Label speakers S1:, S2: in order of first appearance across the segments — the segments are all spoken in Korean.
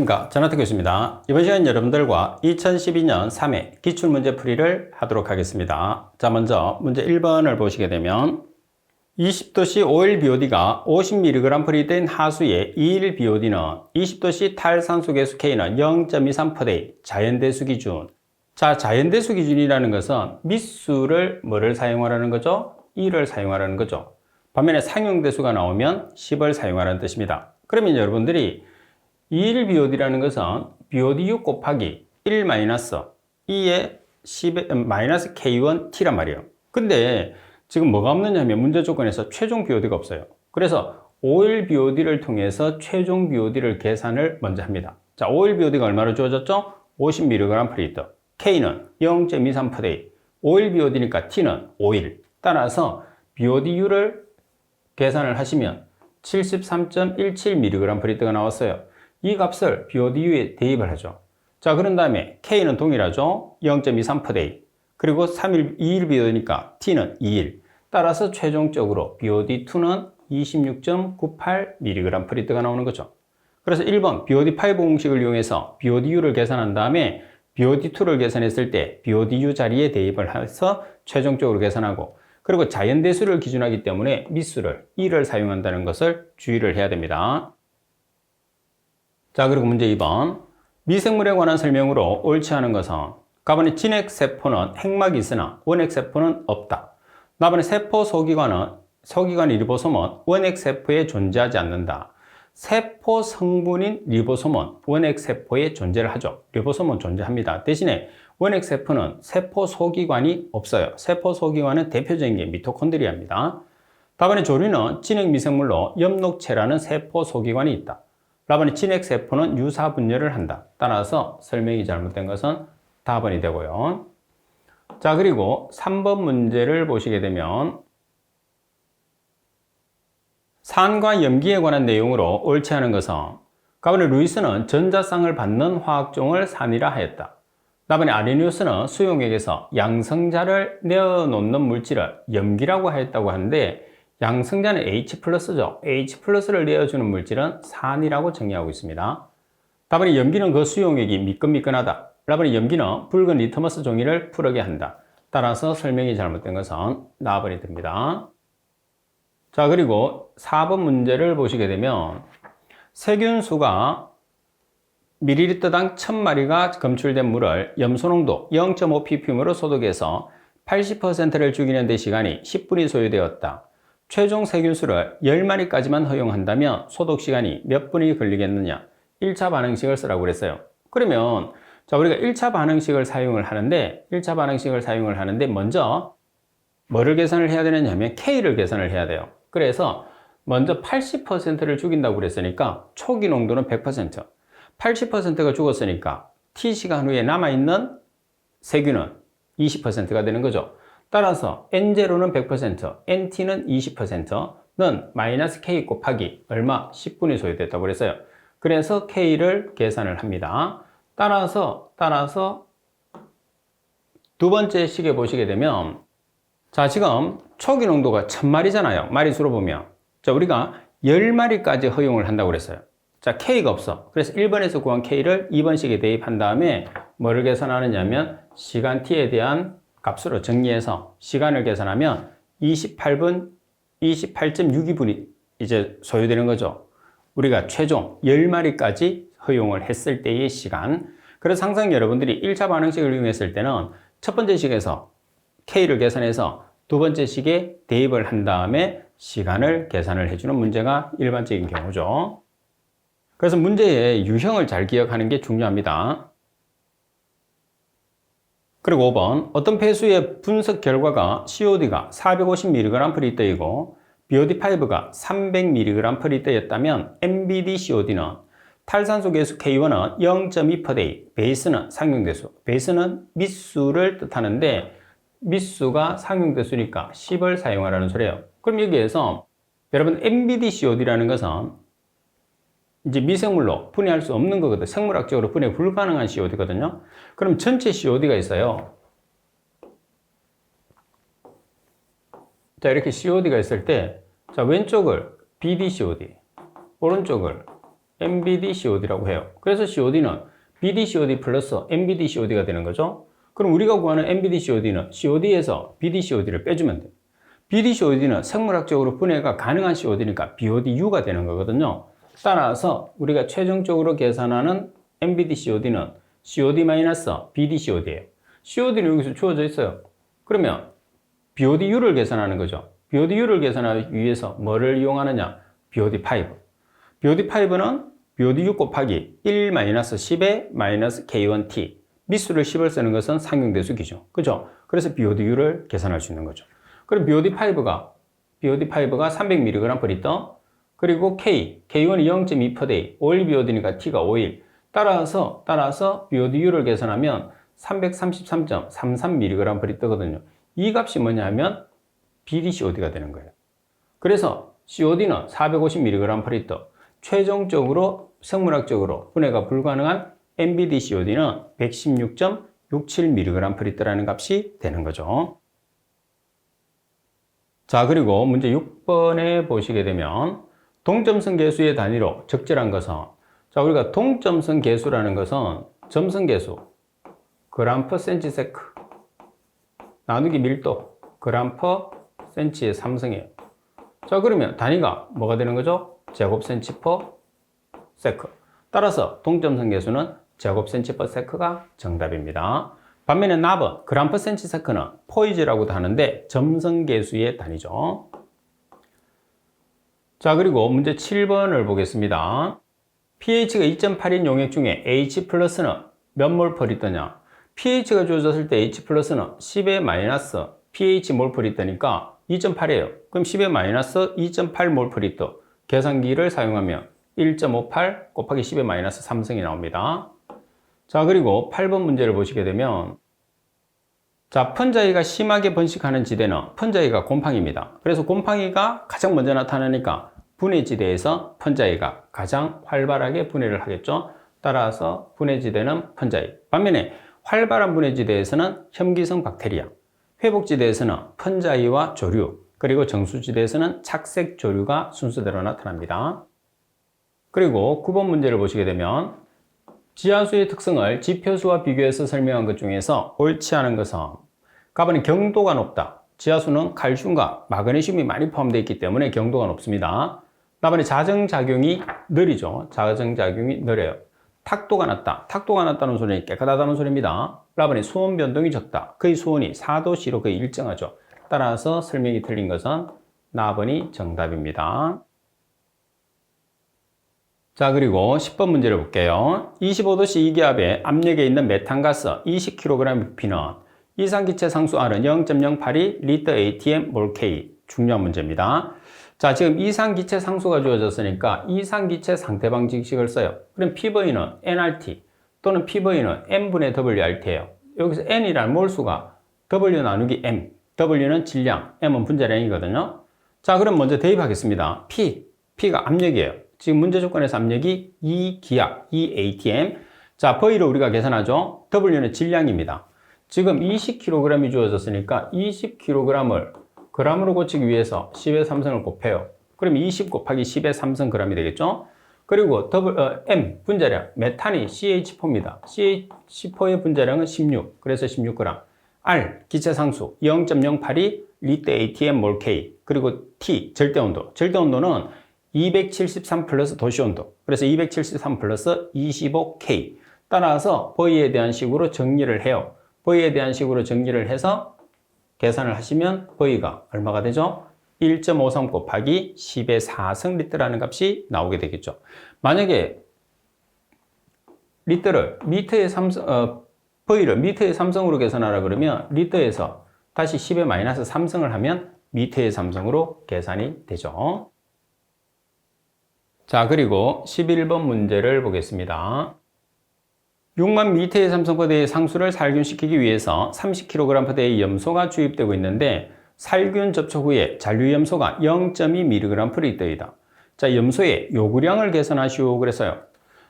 S1: 안녕하십니까. 전하태 교수입니다. 이번 시간 여러분들과 2012년 3회 기출문제 풀이를 하도록 하겠습니다. 자, 먼저 문제 1번을 보시게 되면 20도씨 오일 BOD가 50mg 프리된 하수의 2일 BOD는 20도씨 탈산소계수 K는 0.23%의 자연대수 기준. 자, 자연대수 기준이라는 것은 미수를 뭐를 사용하라는 거죠? 1을 사용하라는 거죠. 반면에 상용대수가 나오면 10을 사용하라는 뜻입니다. 그러면 여러분들이 2일 BOD라는 것은 BODU 곱하기 1 마이너스 2의 10의 마이너스 K1T란 말이에요. 근데 지금 뭐가 없느냐 하면 문제 조건에서 최종 BOD가 없어요. 그래서 5일 BOD를 통해서 최종 BOD를 계산을 먼저 합니다. 자, 5일 BOD가 얼마로 주어졌죠? 50mg per L. K는 0.23%. 5일 BOD니까 T는 5일. 따라서 BODU를 계산을 하시면 73.17mg per L가 나왔어요. 이 값을 BODU에 대입을 하죠. 자, 그런 다음에 K는 동일하죠. 0.23%. 그리고 2일 BOD니까 T는 2일. 따라서 최종적으로 BOD2는 26.98mg per L가 나오는 거죠. 그래서 1번 BOD5 공식을 이용해서 BODU를 계산한 다음에 BOD2를 계산했을 때 BODU 자리에 대입을 해서 최종적으로 계산하고, 그리고 자연대수를 기준하기 때문에 미수를 1을 사용한다는 것을 주의를 해야 됩니다. 자, 그리고 문제 2번. 미생물에 관한 설명으로 옳지 않은 것은 가번에 진핵세포는 핵막이 있으나 원핵세포는 없다. 나번에 세포 소기관 리보솜은 원핵세포에 존재하지 않는다. 세포 성분인 리보솜은 원핵세포에 존재를 하죠. 리보솜은 존재합니다. 대신에 원핵세포는 세포 소기관이 없어요. 세포 소기관은 대표적인 게 미토콘드리아입니다. 답안의 조류는 진핵미생물로 엽록체라는 세포 소기관이 있다. 답안의 진핵세포는 유사분열을 한다. 따라서 설명이 잘못된 것은 답안이 되고요. 자, 그리고 3번 문제를 보시게 되면 산과 염기에 관한 내용으로 옳지 않은 것은 가번에 루이스는 전자쌍을 받는 화학종을 산이라 하였다. 답안에 아레니우스는 수용액에서 양성자를 내어놓는 물질을 염기라고 하였다고 하는데 양성자는 H+죠. H+를 내어주는 물질은 산이라고 정의하고 있습니다. 답안에 염기는 그 수용액이 미끈미끈하다. 답안에 염기는 붉은 리트머스 종이를 푸르게 한다. 따라서 설명이 잘못된 것은 나번이 됩니다. 자, 그리고 4번 문제를 보시게 되면 세균수가 ml당 1000마리가 검출된 물을 염소농도 0.5ppm으로 소독해서 80%를 죽이는 데 시간이 10분이 소요되었다. 최종 세균수를 10마리까지만 허용한다면 소독 시간이 몇 분이 걸리겠느냐? 1차 반응식을 쓰라고 그랬어요. 그러면 자, 우리가 1차 반응식을 사용을 하는데 먼저 뭐를 계산을 해야 되느냐 하면 K를 계산을 해야 돼요. 그래서 먼저 80%를 죽인다고 그랬으니까 초기 농도는 100%, 80%가 죽었으니까 T시간 후에 남아있는 세균은 20%가 되는 거죠. 따라서 N0는 100%, NT는 20%는 마이너스 K 곱하기 얼마? 10분이 소요됐다고 그랬어요. 그래서 K를 계산을 합니다. 따라서 두 번째 식에 보시게 되면 자, 지금 초기 농도가 1000마리잖아요. 마리수로 보면. 자, 우리가 10마리까지 허용을 한다고 그랬어요. 자, K가 없어. 그래서 1번에서 구한 K를 2번 식에 대입한 다음에 뭐를 계산하느냐면 시간 T에 대한 값으로 정리해서 시간을 계산하면 28.62분이 이제 소요되는 거죠. 우리가 최종 10마리까지 허용을 했을 때의 시간. 그래서 항상 여러분들이 1차 반응식을 이용했을 때는 첫 번째 식에서 K를 계산해서 두 번째 식에 대입을 한 다음에 시간을 계산을 해주는 문제가 일반적인 경우죠. 그래서 문제의 유형을 잘 기억하는 게 중요합니다. 그리고 5번 어떤 폐수의 분석 결과가 COD가 450mg per L이고 BOD5가 300mg per L였다면 NBD-COD는 탈산소 계수 K1은 0.2%, 베이스는 상용대수, 베이스는 미수를 뜻하는데 미수가 상용대수니까 10을 사용하라는 소리예요. 그럼 여기에서 여러분 NBD-COD라는 것은 이제 미생물로 분해할 수 없는 거거든요. 생물학적으로 분해 불가능한 COD거든요. 그럼 전체 COD가 있어요. 자, 이렇게 COD가 있을 때, 자, 왼쪽을 BD-COD, 오른쪽을 MBDCOD라고 해요. 그래서 COD는 BDCOD 플러스 MBDCOD가 되는 거죠. 그럼 우리가 구하는 MBDCOD는 COD에서 BDCOD를 빼주면 돼요. BDCOD는 생물학적으로 분해가 가능한 COD니까 BODU가 되는 거거든요. 따라서 우리가 최종적으로 계산하는 MBDCOD는 COD-BDCOD예요. COD는 여기서 주어져 있어요. 그러면 BODU를 계산하는 거죠. BODU를 계산하기 위해서 뭐를 이용하느냐? BOD5. BOD5는 BOD6 곱하기 1-10의 -K1T. 미수를 10을 쓰는 것은 상용대수 기준. 그죠? 그래서 BODU를 계산할 수 있는 거죠. 그럼 BOD5가 300mg/L. 그리고 K, K1이 0.2/day. 오일 BOD니까 T가 5일. 따라서 BODU를 계산하면 333.33mg/L거든요. 이 값이 뭐냐 하면 BDCOD가 되는 거예요. 그래서 COD는 450mg/L. 최종적으로 생물학적으로 분해가 불가능한 MBDCOD는 116.67mg/L라는 값이 되는 거죠. 자, 그리고 문제 6번에 보시게 되면 동점성 계수의 단위로 적절한 것은, 자, 우리가 동점성 계수라는 것은 점성 계수 g/cm 나누기 밀도 g/cm의 3승이에요. 자, 그러면 단위가 뭐가 되는 거죠? 제곱cm/sec. 따라서 동점성 계수는 제곱cm/sec가 정답입니다. 반면에 납은 g/cmsec는 포이즈라고도 하는데 점성 계수의 단위죠. 자, 그리고 문제 7번을 보겠습니다. pH가 2.8인 용액 중에 H 플러스는 몇 몰/리터냐? pH가 주어졌을 때 H 플러스는 10의 마이너스 pH 몰/리터니까 2.8이에요. 그럼 10의 마이너스 2.8 몰/리터. 계산기를 사용하면 1.58 곱하기 10의 마이너스 3승이 나옵니다. 자, 그리고 8번 문제를 보시게 되면, 자, 펀자이가 심하게 번식하는 지대는 펀자이가 곰팡이입니다. 그래서 곰팡이가 가장 먼저 나타나니까 분해 지대에서 펀자이가 가장 활발하게 분해를 하겠죠. 따라서 분해 지대는 펀자이. 반면에 활발한 분해 지대에서는 혐기성 박테리아, 회복 지대에서는 펀자이와 조류, 그리고 정수 지대에서는 착색 조류가 순서대로 나타납니다. 그리고 9번 문제를 보시게 되면 지하수의 특성을 지표수와 비교해서 설명한 것 중에서 옳지 않은 것은, 가번은 경도가 높다. 지하수는 칼슘과 마그네슘이 많이 포함되어 있기 때문에 경도가 높습니다. 나번에 자정작용이 느리죠. 자정작용이 느려요. 탁도가 낮다. 탁도가 낮다는 소리는 깨끗하다는 소리입니다. 라번에 수온 변동이 적다. 그의 수온이 4도C로 거의 일정하죠. 따라서 설명이 틀린 것은 나번이 정답입니다. 자, 그리고 10번 문제를 볼게요. 25도씨 이기압의 압력에 있는 메탄가스 20kg 부피는 이산기체 상수 R은 0.082 리터 ATM 몰 K. 중요한 문제입니다. 자, 지금 이산기체 상수가 주어졌으니까 이산기체 상태 방정식을 써요. 그럼 PV는 nRT 또는 PV는 n분의 WRT예요. 여기서 n이란 몰수가 W 나누기 M. W는 질량, M은 분자량이거든요. 자, 그럼 먼저 대입하겠습니다. P가 압력이에요. 지금 문제 조건에서 압력이 2기압, 2atm. 자, V를 우리가 계산하죠. W는 질량입니다. 지금 20kg이 주어졌으니까 20kg을 g으로 고치기 위해서 10의 3승을 곱해요. 그럼 20 곱하기 10의 3승 g이 되겠죠. 그리고 M, 분자량, 메탄이 CH4입니다. CH4의 분자량은 16, 그래서 16g. R, 기체상수 0.082 리터 ATM 몰 K. 그리고 T, 절대온도. 절대온도는 273 플러스 도시온도. 그래서 273 플러스 25K. 따라서 V에 대한 식으로 정리를 해요. V에 대한 식으로 정리를 해서 계산을 하시면 V가 얼마가 되죠? 1.53 곱하기 10의 4승 리터라는 값이 나오게 되겠죠. 만약에 리터를 미터의 3승, V를 미터의 3승으로 계산하라 그러면 리터에서 다시 10의 마이너스 3승을 하면 미터의 3승으로 계산이 되죠. 자, 그리고 11번 문제를 보겠습니다. 6만 미터의 삼성포대의 상수를 살균시키기 위해서 30kg/대의 염소가 주입되고 있는데 살균 접촉 후에 잔류염소가 0.2mg/L이다. 자, 염소의 요구량을 계산하시오 그랬어요.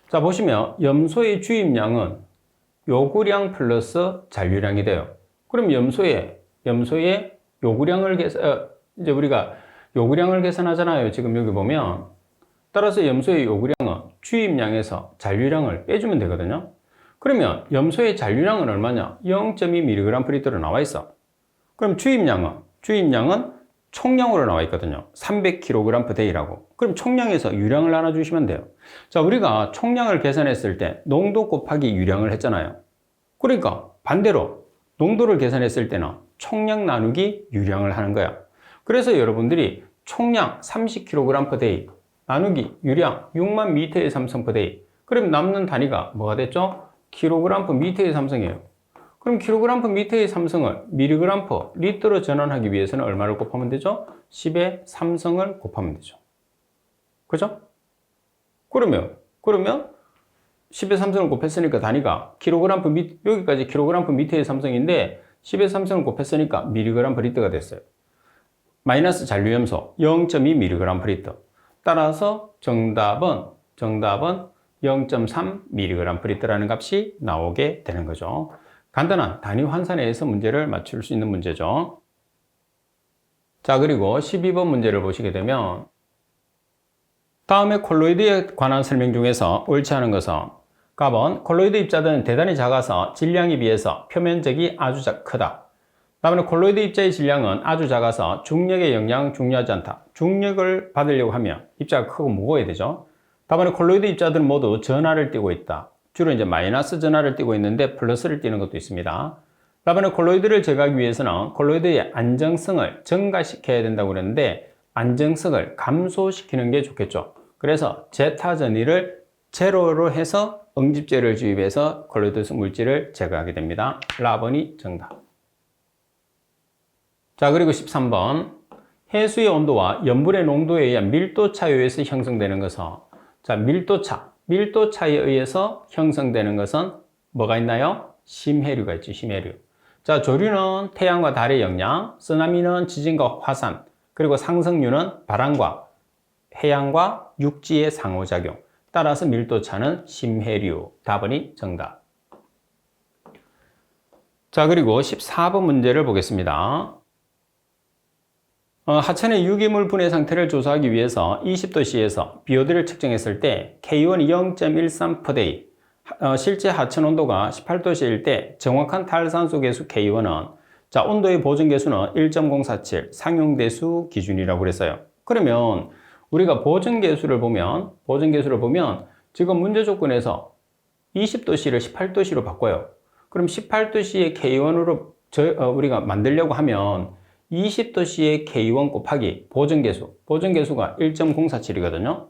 S1: 자, 보시면 염소의 주입량은 요구량 플러스 잔류량이 돼요. 그럼 염소의 요구량을 이제 우리가 요구량을 계산하잖아요. 지금 여기 보면 따라서 염소의 요구량은 주입량에서 잔류량을 빼주면 되거든요. 그러면 염소의 잔류량은 얼마냐? 0.2mg/L로 나와 있어. 그럼 주입량은 총량으로 나와 있거든요. 300kg/day라고. 그럼 총량에서 유량을 나눠주시면 돼요. 자, 우리가 총량을 계산했을 때 농도 곱하기 유량을 했잖아요. 그러니까 반대로 농도를 계산했을 때는 총량 나누기 유량을 하는 거야. 그래서 여러분들이 총량 30kg/day 나누기 유량 6만 미터의 삼성/day. 그럼 남는 단위가 뭐가 됐죠? kg/m의 삼성이에요. 그럼 kg/m의 삼성을 mg/L로 전환하기 위해서는 얼마를 곱하면 되죠? 10의 삼성을 곱하면 되죠. 그죠? 그러면 10의 삼성을 곱했으니까 단위가 여기까지 kg/m의 삼성인데 10의 삼성을 곱했으니까 mg/L가 됐어요. 마이너스 잔류염소 0.2mg/L. 따라서 정답은 0.3mg/L라는 값이 나오게 되는 거죠. 간단한 단위 환산에서 문제를 맞출 수 있는 문제죠. 자, 그리고 12번 문제를 보시게 되면 다음에 콜로이드에 관한 설명 중에서 옳지 않은 것은 값은 콜로이드 입자들은 대단히 작아서 질량에 비해서 표면적이 아주 크다. 다음에 콜로이드 입자의 질량은 아주 작아서 중력의 영향 중요하지 않다. 중력을 받으려고 하면 입자가 크고 무거워야 되죠. 다음에 콜로이드 입자들은 모두 전하를 띠고 있다. 주로 이제 마이너스 전하를 띠고 있는데 플러스를 띠는 것도 있습니다. 다음에 콜로이드를 제거하기 위해서는 콜로이드의 안정성을 증가시켜야 된다고 그랬는데 안정성을 감소시키는 게 좋겠죠. 그래서 제타 전위를 제로로 해서 응집제를 주입해서 콜로이드 물질을 제거하게 됩니다. 라번이 정답. 자, 그리고 13번. 해수의 온도와 염분의 농도에 의한 밀도차에 의해서 형성되는 것은 자, 밀도차에 의해서 형성되는 것은 뭐가 있나요? 심해류가 있죠, 심해류. 자, 조류는 태양과 달의 영향, 쓰나미는 지진과 화산, 그리고 상승류는 바람과 해양과 육지의 상호작용. 따라서 밀도차는 심해류. 답은이 정답. 자, 그리고 14번 문제를 보겠습니다. 하천의 유기물 분해 상태를 조사하기 위해서 20도씨에서 비오드를 측정했을 때 K1이 0.13/day, 실제 하천 온도가 18도씨일 때 정확한 탈산소 계수 K1은 자, 온도의 보정 계수는 1.047 상용대수 기준이라고 그랬어요. 그러면 우리가 보정 계수를 보면 지금 문제 조건에서 20도씨를 18도씨로 바꿔요. 그럼 18도씨의 K1으로 우리가 만들려고 하면 20도씨의 K1 곱하기 보정계수가 1.047이거든요.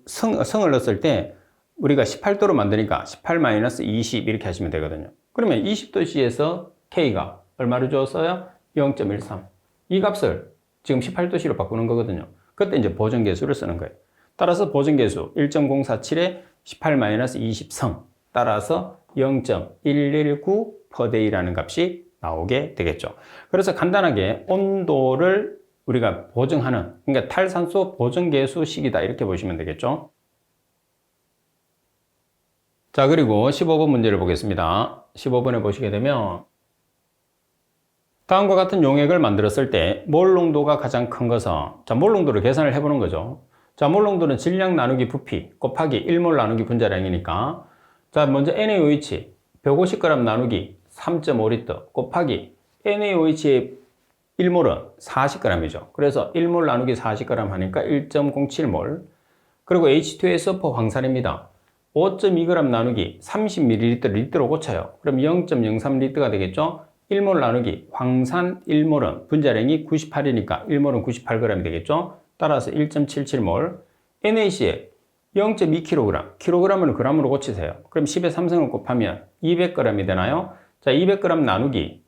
S1: 성을 넣었을 때 우리가 18도로 만드니까 18-20 이렇게 하시면 되거든요. 그러면 20도씨에서 K가 얼마를 주었어요? 0.13. 이 값을 지금 18도씨로 바꾸는 거거든요. 그때 이제 보정계수를 쓰는 거예요. 따라서 보정계수 1.047에 18-20성 따라서 0.119/day라는 값이 나오게 되겠죠. 그래서 간단하게 온도를 우리가 보정하는, 그러니까 탈산소 보정계수식이다 이렇게 보시면 되겠죠. 자, 그리고 15번 문제를 보겠습니다. 15번에 보시게 되면 다음과 같은 용액을 만들었을 때 몰 농도가 가장 큰 것은 자, 몰 농도를 계산을 해보는 거죠. 자, 몰 농도는 질량 나누기 부피 곱하기 1몰 나누기 분자량이니까 자, 먼저 NaOH 150g 나누기 3.5L 곱하기 NaOH의 1몰은 40g이죠. 그래서 1몰 나누기 40g 하니까 1.07몰. 그리고 H2SO4 황산입니다. 5.2g 나누기 30ml 리터로 고쳐요. 그럼 0.03L가 되겠죠. 1몰 나누기 황산 1몰은 분자량이 98이니까 1몰은 98g이 되겠죠. 따라서 1.77몰. NaCl 0.2kg, kg을 g으로 고치세요. 그럼 10의 삼성을 곱하면 200g이 되나요? 자, 200g 나누기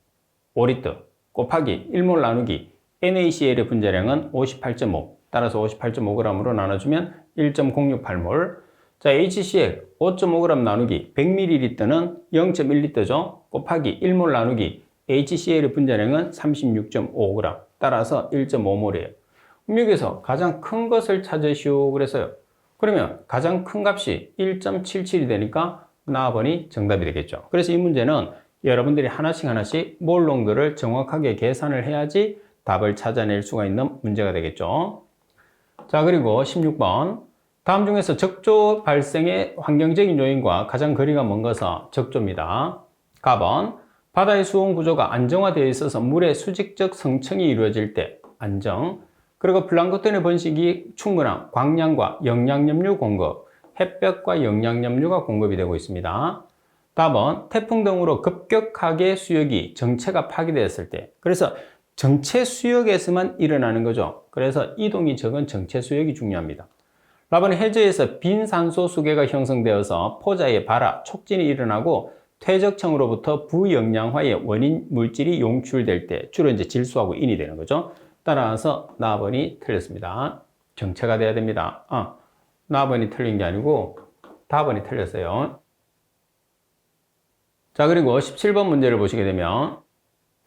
S1: 5L 곱하기 1몰 나누기 NaCl의 분자량은 58.5. 따라서 58.5g으로 나눠주면 1.068몰. 자, HCl 5.5g 나누기 100ml는 0.1L죠. 곱하기 1몰 나누기 HCl의 분자량은 36.5g. 따라서 1.5몰이에요. 여기서 가장 큰 것을 찾으시오 그랬어요. 그러면 가장 큰 값이 1.77이 되니까 나번이 정답이 되겠죠. 그래서 이 문제는 여러분들이 하나씩 몰 농도를 정확하게 계산을 해야지 답을 찾아낼 수가 있는 문제가 되겠죠. 자, 그리고 16번. 다음 중에서 적조 발생의 환경적인 요인과 가장 거리가 먼 것은 적조입니다. 가번. 바다의 수온 구조가 안정화되어 있어서 물의 수직적 성층이 이루어질 때 안정. 그리고 플랑크톤의 번식이 충분한 광량과 영양염류 공급, 햇볕과 영양염류가 공급이 되고 있습니다. 답은 태풍 등으로 급격하게 수역이 정체가 파괴되었을 때, 그래서 정체 수역에서만 일어나는 거죠. 그래서 이동이 적은 정체 수역이 중요합니다. 답은 해저에서 빈산소 수계가 형성되어서 포자의 발화, 촉진이 일어나고 퇴적층으로부터 부영양화의 원인 물질이 용출될 때 주로 이제 질소하고 인이 되는 거죠. 따라서 나번이 틀렸습니다. 정체가 돼야 됩니다. 나번이 틀린 게 아니고 답번이 틀렸어요. 자, 그리고 17번 문제를 보시게 되면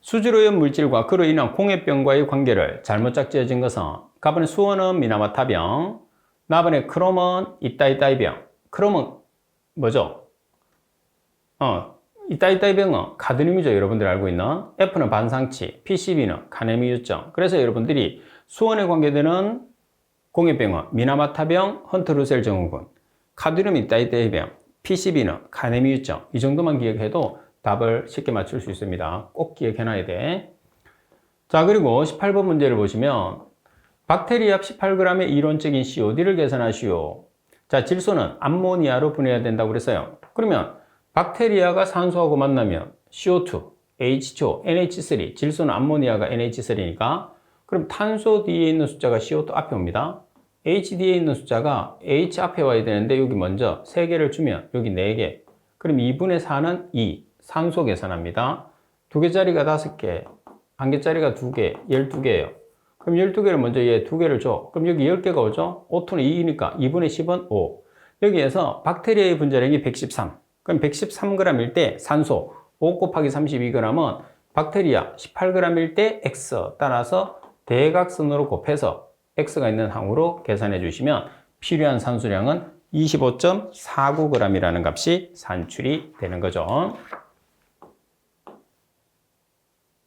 S1: 수질오염 물질과 그로 인한 공해병과의 관계를 잘못 짝지어진 것은 가번의 수원은 미나마타병, 나번의 크롬은 이따이따이병. 크롬은 뭐죠? 이따이따이병은 카드뮴이죠. 여러분들 알고 있는. F는 반상치, PCB는 카네미 유점. 그래서 여러분들이 수원에 관계되는 공해병은 미나마타병, 헌트루셀 증후군, 카드뮴 이따이따이병, PCB는 카네미 유점. 이 정도만 기억해도 답을 쉽게 맞출 수 있습니다. 꼭 기억해놔야 돼. 자, 그리고 18번 문제를 보시면 박테리아 18g의 이론적인 COD를 계산하시오. 자, 질소는 암모니아로 분해해야 된다고 그랬어요. 그러면 박테리아가 산소하고 만나면 CO2, H2O, NH3, 질소는 암모니아가 NH3니까 그럼 탄소 뒤에 있는 숫자가 CO2 앞에 옵니다. H 뒤에 있는 숫자가 H 앞에 와야 되는데 여기 먼저 3개를 주면 여기 4개. 그럼 2분의 4는 2, 산소 계산합니다. 2개짜리가 5개, 1개짜리가 2개, 12개예요. 그럼 12개를 먼저 얘 2개를 줘. 그럼 여기 10개가 오죠? 5토는 2이니까 2분의 10은 5. 여기에서 박테리아의 분자량이 113. 그럼 113g일 때 산소 5 곱하기 32g은 박테리아 18g일 때 X. 따라서 대각선으로 곱해서 X가 있는 항으로 계산해 주시면 필요한 산소량은 25.49g이라는 값이 산출이 되는 거죠.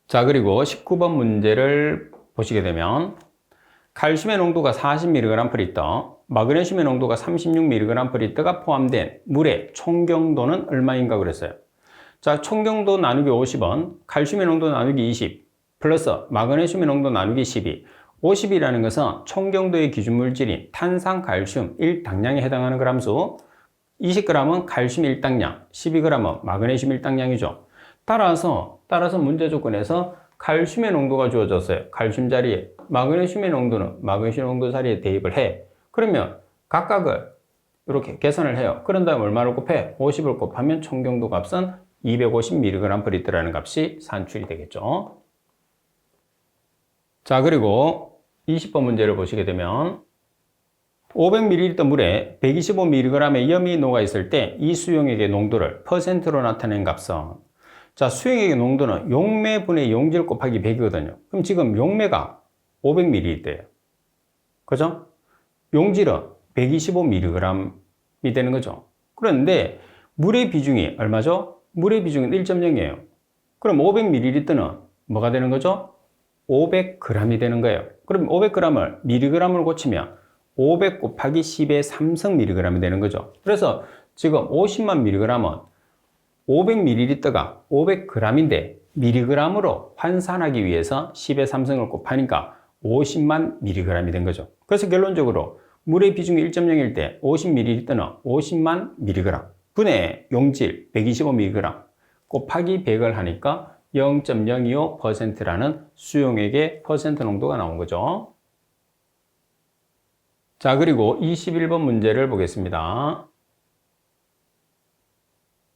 S1: 자, 그리고 19번 문제를 보시게 되면 칼슘의 농도가 40mg/L, 마그네슘의 농도가 36mg/L가 포함된 물의 총 경도는 얼마인가 그랬어요. 자, 총 경도 나누기 50은 칼슘의 농도 나누기 20 플러스 마그네슘의 농도 나누기 12. 50이라는 것은 총 경도의 기준 물질인 탄산칼슘 1당량에 해당하는 그람수, 20g은 칼슘 1당량, 12g은 마그네슘 1당량이죠. 따라서 문제 조건에서 칼슘의 농도가 주어졌어요. 칼슘 자리에. 마그네슘의 농도는 마그네슘 농도 자리에 대입을 해. 그러면 각각을 이렇게 계산을 해요. 그런 다음에 얼마를 곱해? 50을 곱하면 총 경도 값은 250mg/L라는 값이 산출이 되겠죠. 자, 그리고 20번 문제를 보시게 되면 500ml 물에 125mg의 염이 녹아 있을 때 이 수용액의 농도를 퍼센트로 나타낸 값은, 자, 수용액의 농도는 용매분의 용질 곱하기 100이거든요. 그럼 지금 용매가 500ml예요. 그죠? 용질은 125mg이 되는 거죠. 그런데 물의 비중이 얼마죠? 물의 비중은 1.0이에요. 그럼 500ml는 뭐가 되는 거죠? 500g이 되는 거예요. 그럼 500g을 mg으로 고치면 500 곱하기 10의 3성 mg이 되는 거죠. 그래서 지금 50만 mg은 500ml가 500g인데 mg으로 환산하기 위해서 10의 3성을 곱하니까 50만 mg이 된 거죠. 그래서 결론적으로 물의 비중이 1.0일 때 50ml는 50만 mg 분의 용질 125mg 곱하기 100을 하니까 0.025%라는 수용액의 퍼센트 농도가 나온 거죠. 자, 그리고 21번 문제를 보겠습니다.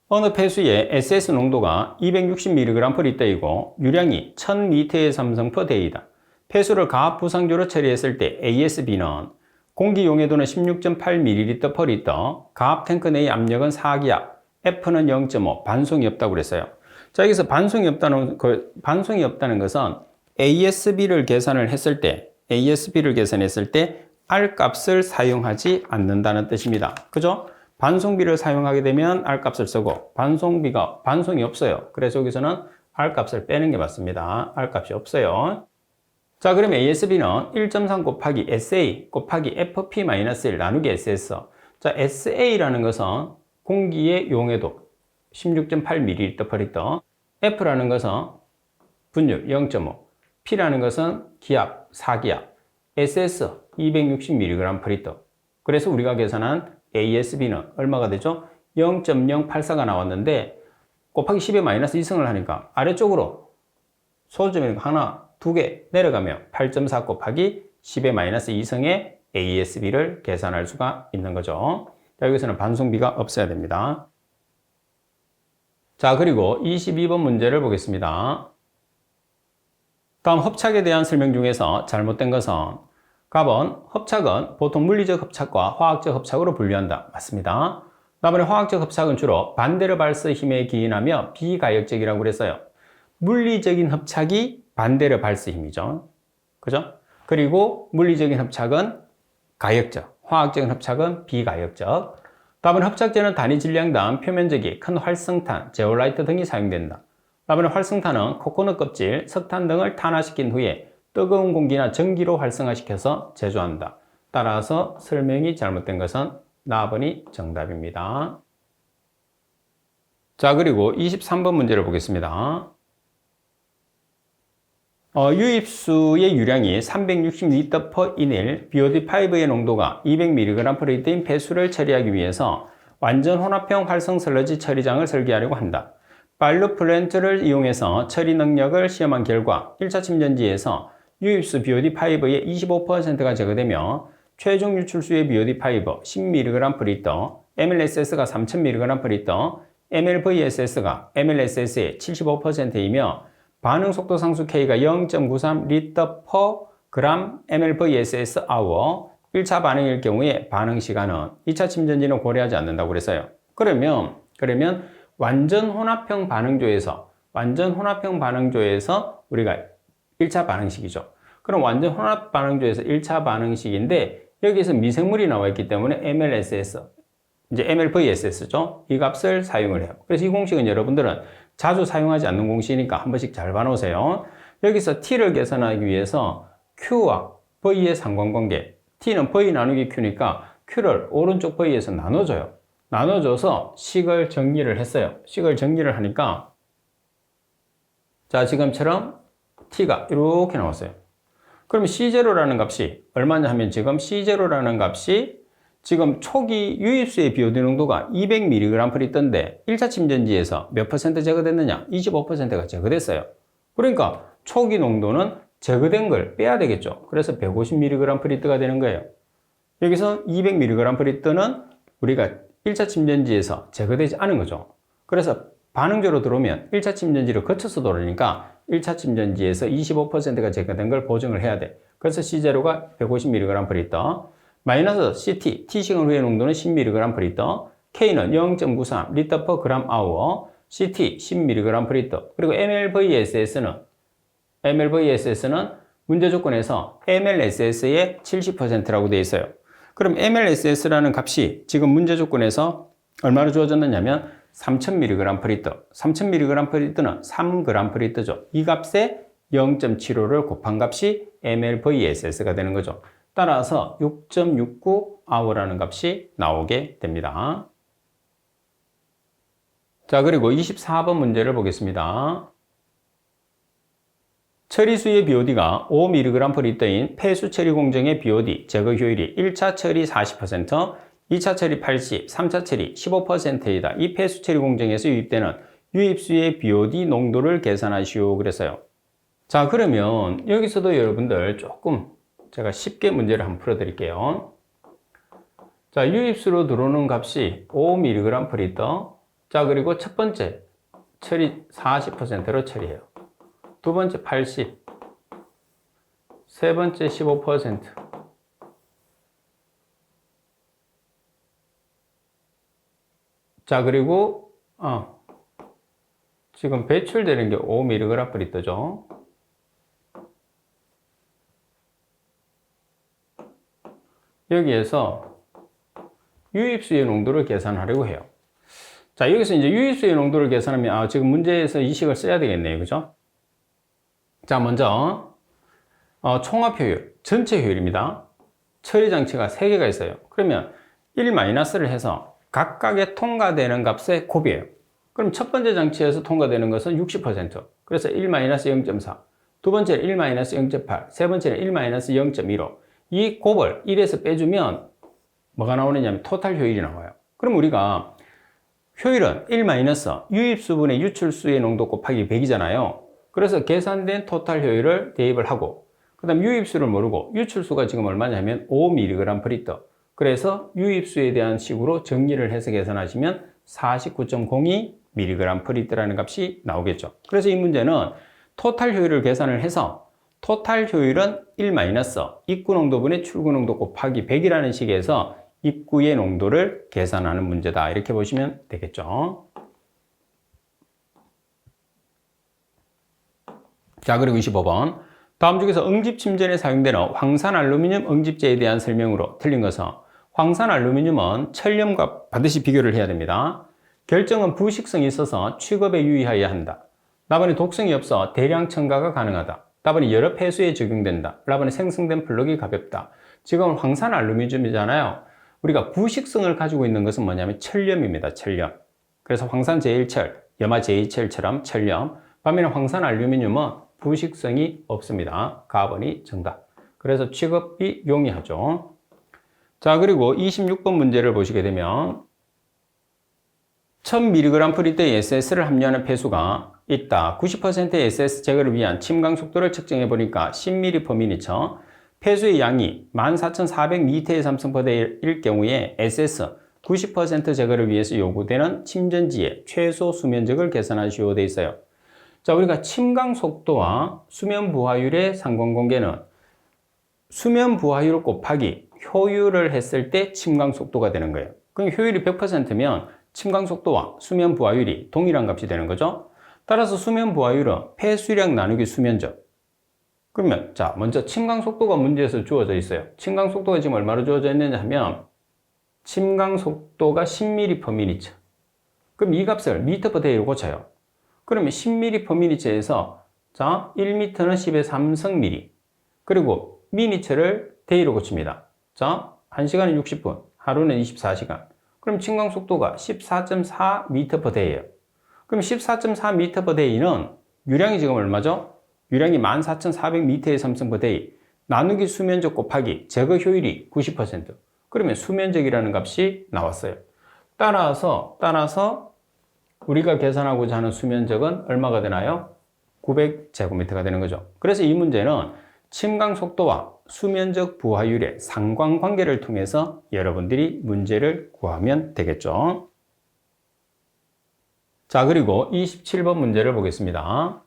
S1: 어느 폐수의 SS 농도가 260mg/L이고 유량이 1000m의 삼성/d이다. 폐수를 가압 부상조로 처리했을 때 ASB는 공기 용해도는 16.8ml/L, 가압 탱크 내의 압력은 4기압, F는 0.5, 반송이 없다고 그랬어요. 자, 여기서 반송이 없다는 것은 ASB를 계산했을 때 R 값을 사용하지 않는다는 뜻입니다. 그죠? 반송비를 사용하게 되면 R 값을 쓰고 반송이 없어요. 그래서 여기서는 R 값을 빼는 게 맞습니다. R 값이 없어요. 자, 그럼 ASB는 1.3 곱하기 SA 곱하기 FP-1 나누기 SS. 자, SA라는 것은 공기의 용해도 16.8ml/L, F라는 것은 분율 0.5, P라는 것은 기압 4기압, SS 260mg/L. 그래서 우리가 계산한 ASB는 얼마가 되죠? 0.084가 나왔는데 곱하기 10의 마이너스 2승을 하니까 아래쪽으로 소수점이 하나, 두 개 내려가면 8.4 곱하기 10의 마이너스 2승의 ASB를 계산할 수가 있는 거죠. 자, 여기서는 반송비가 없어야 됩니다. 자, 그리고 22번 문제를 보겠습니다. 다음 합착에 대한 설명 중에서 잘못된 것은 답은 합착은 보통 물리적 합착과 화학적 합착으로 분류한다. 맞습니다. 다음에 화학적 합착은 주로 반대로 발서 힘에 기인하며 비가역적이라고 그랬어요. 물리적인 합착이 반대로 발서 힘이죠. 그죠? 그리고 물리적인 합착은 가역적, 화학적인 합착은 비가역적. 다음은 합착제는 단위 질량당 표면적이 큰 활성탄, 제올라이트 등이 사용된다. 다음은 활성탄은 코코넛 껍질, 석탄 등을 탄화시킨 후에 뜨거운 공기나 전기로 활성화시켜서 제조한다. 따라서 설명이 잘못된 것은 나번이 정답입니다. 자, 그리고 23번 문제를 보겠습니다. 유입수의 유량이 360L/인일, BOD5의 농도가 200mg/L인 폐수를 처리하기 위해서 완전 혼합형 활성 슬러지 처리장을 설계하려고 한다. 발루 플랜트를 이용해서 처리 능력을 시험한 결과 1차 침전지에서 유입수 BOD5의 25%가 제거되며 최종 유출수의 BOD5 10mg/L, MLSS가 3000mg/L, MLVSS가 MLSS의 75%이며 반응 속도 상수 K가 0.93 L/g mLVSS/hour. 1차 반응일 경우에 반응 시간은 2차 침전지는 고려하지 않는다고 그랬어요. 그러면 완전 혼합형 반응조에서 우리가 1차 반응식이죠. 그럼 완전 혼합 반응조에서 1차 반응식인데 여기서 미생물이 나와 있기 때문에 MLSS, 이제 MLVSS죠. 이 값을 사용을 해요. 그래서 이 공식은 여러분들은 자주 사용하지 않는 공식이니까 한 번씩 잘 봐놓으세요. 여기서 T를 계산하기 위해서 Q와 V의 상관관계, T는 V 나누기 Q니까 Q를 오른쪽 V에서 나눠줘요. 나눠줘서 식을 정리를 했어요. 식을 정리를 하니까 자, 지금처럼 T가 이렇게 나왔어요. 그럼 C0라는 값이 얼마냐 하면 지금 C0라는 값이 지금 초기 유입수의 BOD 농도가 200mg/L인데 1차 침전지에서 몇 퍼센트 제거됐느냐? 25%가 제거됐어요. 그러니까 초기 농도는 제거된 걸 빼야 되겠죠. 그래서 150mg/L가 되는 거예요. 여기서 200mg/L는 우리가 1차 침전지에서 제거되지 않은 거죠. 그래서 반응조로 들어오면 1차 침전지를 거쳐서 돌아오니까 1차 침전지에서 25%가 제거된 걸 보정을 해야 돼. 그래서 C0가 150mg/L, 마이너스 CT, T시간 후의 농도는 10mg/L, K는 0.93 L/g/hour, CT 10mg/L, 그리고 MLVSS는 문제 조건에서 MLSS의 70%라고 되어 있어요. 그럼 MLSS라는 값이 지금 문제 조건에서 얼마로 주어졌느냐면 3000mg/L, 3000mg/L는 3g/L죠. 이 값에 0.75를 곱한 값이 MLVSS가 되는 거죠. 따라서 6.69hour라는 값이 나오게 됩니다. 자, 그리고 24번 문제를 보겠습니다. 처리수의 BOD가 5mg/L인 폐수 처리 공정의 BOD 제거 효율이 1차 처리 40%, 2차 처리 80%, 3차 처리 15%이다. 이 폐수 처리 공정에서 유입되는 유입수의 BOD 농도를 계산하시오 그랬어요. 자, 그러면 여기서도 여러분들 조금 제가 쉽게 문제를 한번 풀어드릴게요. 자, 유입수로 들어오는 값이 5mg/L. 자, 그리고 첫 번째 처리 40%로 처리해요. 두 번째 80, 세 번째 15%. 자, 그리고 지금 배출되는 게 5mg/L죠. 여기에서 유입수의 농도를 계산하려고 해요. 자, 여기서 이제 유입수의 농도를 계산하면 지금 문제에서 이 식을 써야 되겠네요. 그죠? 자, 먼저 총합효율, 전체 효율입니다. 처리 장치가 3개가 있어요. 그러면 1-를 해서 각각의 통과되는 값의 곱이에요. 그럼 첫 번째 장치에서 통과되는 것은 60%. 그래서 1-0.4. 두 번째는 1-0.8. 세 번째는 1-0.15. 이 곱을 1에서 빼주면 뭐가 나오느냐면 토탈 효율이 나와요. 그럼 우리가 효율은 1- 유입수분의 유출수의 농도 곱하기 100이잖아요. 그래서 계산된 토탈 효율을 대입을 하고 그 다음 유입수를 모르고 유출수가 지금 얼마냐면 5mg/L. 그래서 유입수에 대한 식으로 정리를 해서 계산하시면 49.02mg/L라는 값이 나오겠죠. 그래서 이 문제는 토탈 효율을 계산을 해서 토탈 효율은 1- 입구 농도분의 출구 농도 곱하기 100이라는 식에서 입구의 농도를 계산하는 문제다. 이렇게 보시면 되겠죠. 자, 그리고 25번. 다음 중에서 응집침전에 사용되는 황산알루미늄 응집제에 대한 설명으로 틀린 것은 황산알루미늄은 철륨과 반드시 비교를 해야 됩니다. 결정은 부식성이 있어서 취급에 유의하여야 한다. 나번에 독성이 없어 대량 첨가가 가능하다. 나번에 여러 폐수에 적용된다. 나번에 생성된 블록이 가볍다. 지금 황산알루미늄이잖아요. 우리가 부식성을 가지고 있는 것은 뭐냐면 철륨입니다. 철륨. 그래서 황산 제1철, 염화 제2철처럼 철륨. 반면에 황산알루미늄은 부식성이 없습니다. 가번이 정답. 그래서 취급이 용이하죠. 자, 그리고 26번 문제를 보시게 되면 1000mg/L의 SS를 함유하는 폐수가 있다. 90%의 SS 제거를 위한 침강 속도를 측정해 보니까 10ml/min. 폐수의 양이 14,400m의 삼성포대일 경우에 SS 90% 제거를 위해서 요구되는 침전지의 최소 수면적을 계산하시오 되어 있어요. 자, 우리가 침강 속도와 수면 부하율의 상관관계는 수면 부하율 곱하기 효율을 했을 때 침강 속도가 되는 거예요. 그럼 효율이 100%면 침강 속도와 수면 부하율이 동일한 값이 되는 거죠. 따라서 수면 부하율은 폐수량 나누기 수면적. 그러면 자, 먼저 침강 속도가 문제에서 주어져 있어요. 침강 속도가 지금 얼마로 주어져 있느냐 하면 침강 속도가 10ml/min. 그럼 이 값을 m/day로 고쳐요. 그러면 10ml/min에서 자, 1m는 10의 3승ml. 그리고 mini처를 day로 고칩니다. 자, 1시간은 60분, 하루는 24시간. 그럼 침강 속도가 14.4m/day예요. 그럼 14.4m/day는 유량이 지금 얼마죠? 유량이 14,400m의 삼성포대이 나누기 수면적 곱하기 제거 효율이 90%. 그러면 수면적이라는 값이 나왔어요. 따라서 우리가 계산하고자 하는 수면적은 얼마가 되나요? 900제곱미터가 되는 거죠. 그래서 이 문제는 침강 속도와 수면적 부하율의 상관관계를 통해서 여러분들이 문제를 구하면 되겠죠. 자, 그리고 27번 문제를 보겠습니다.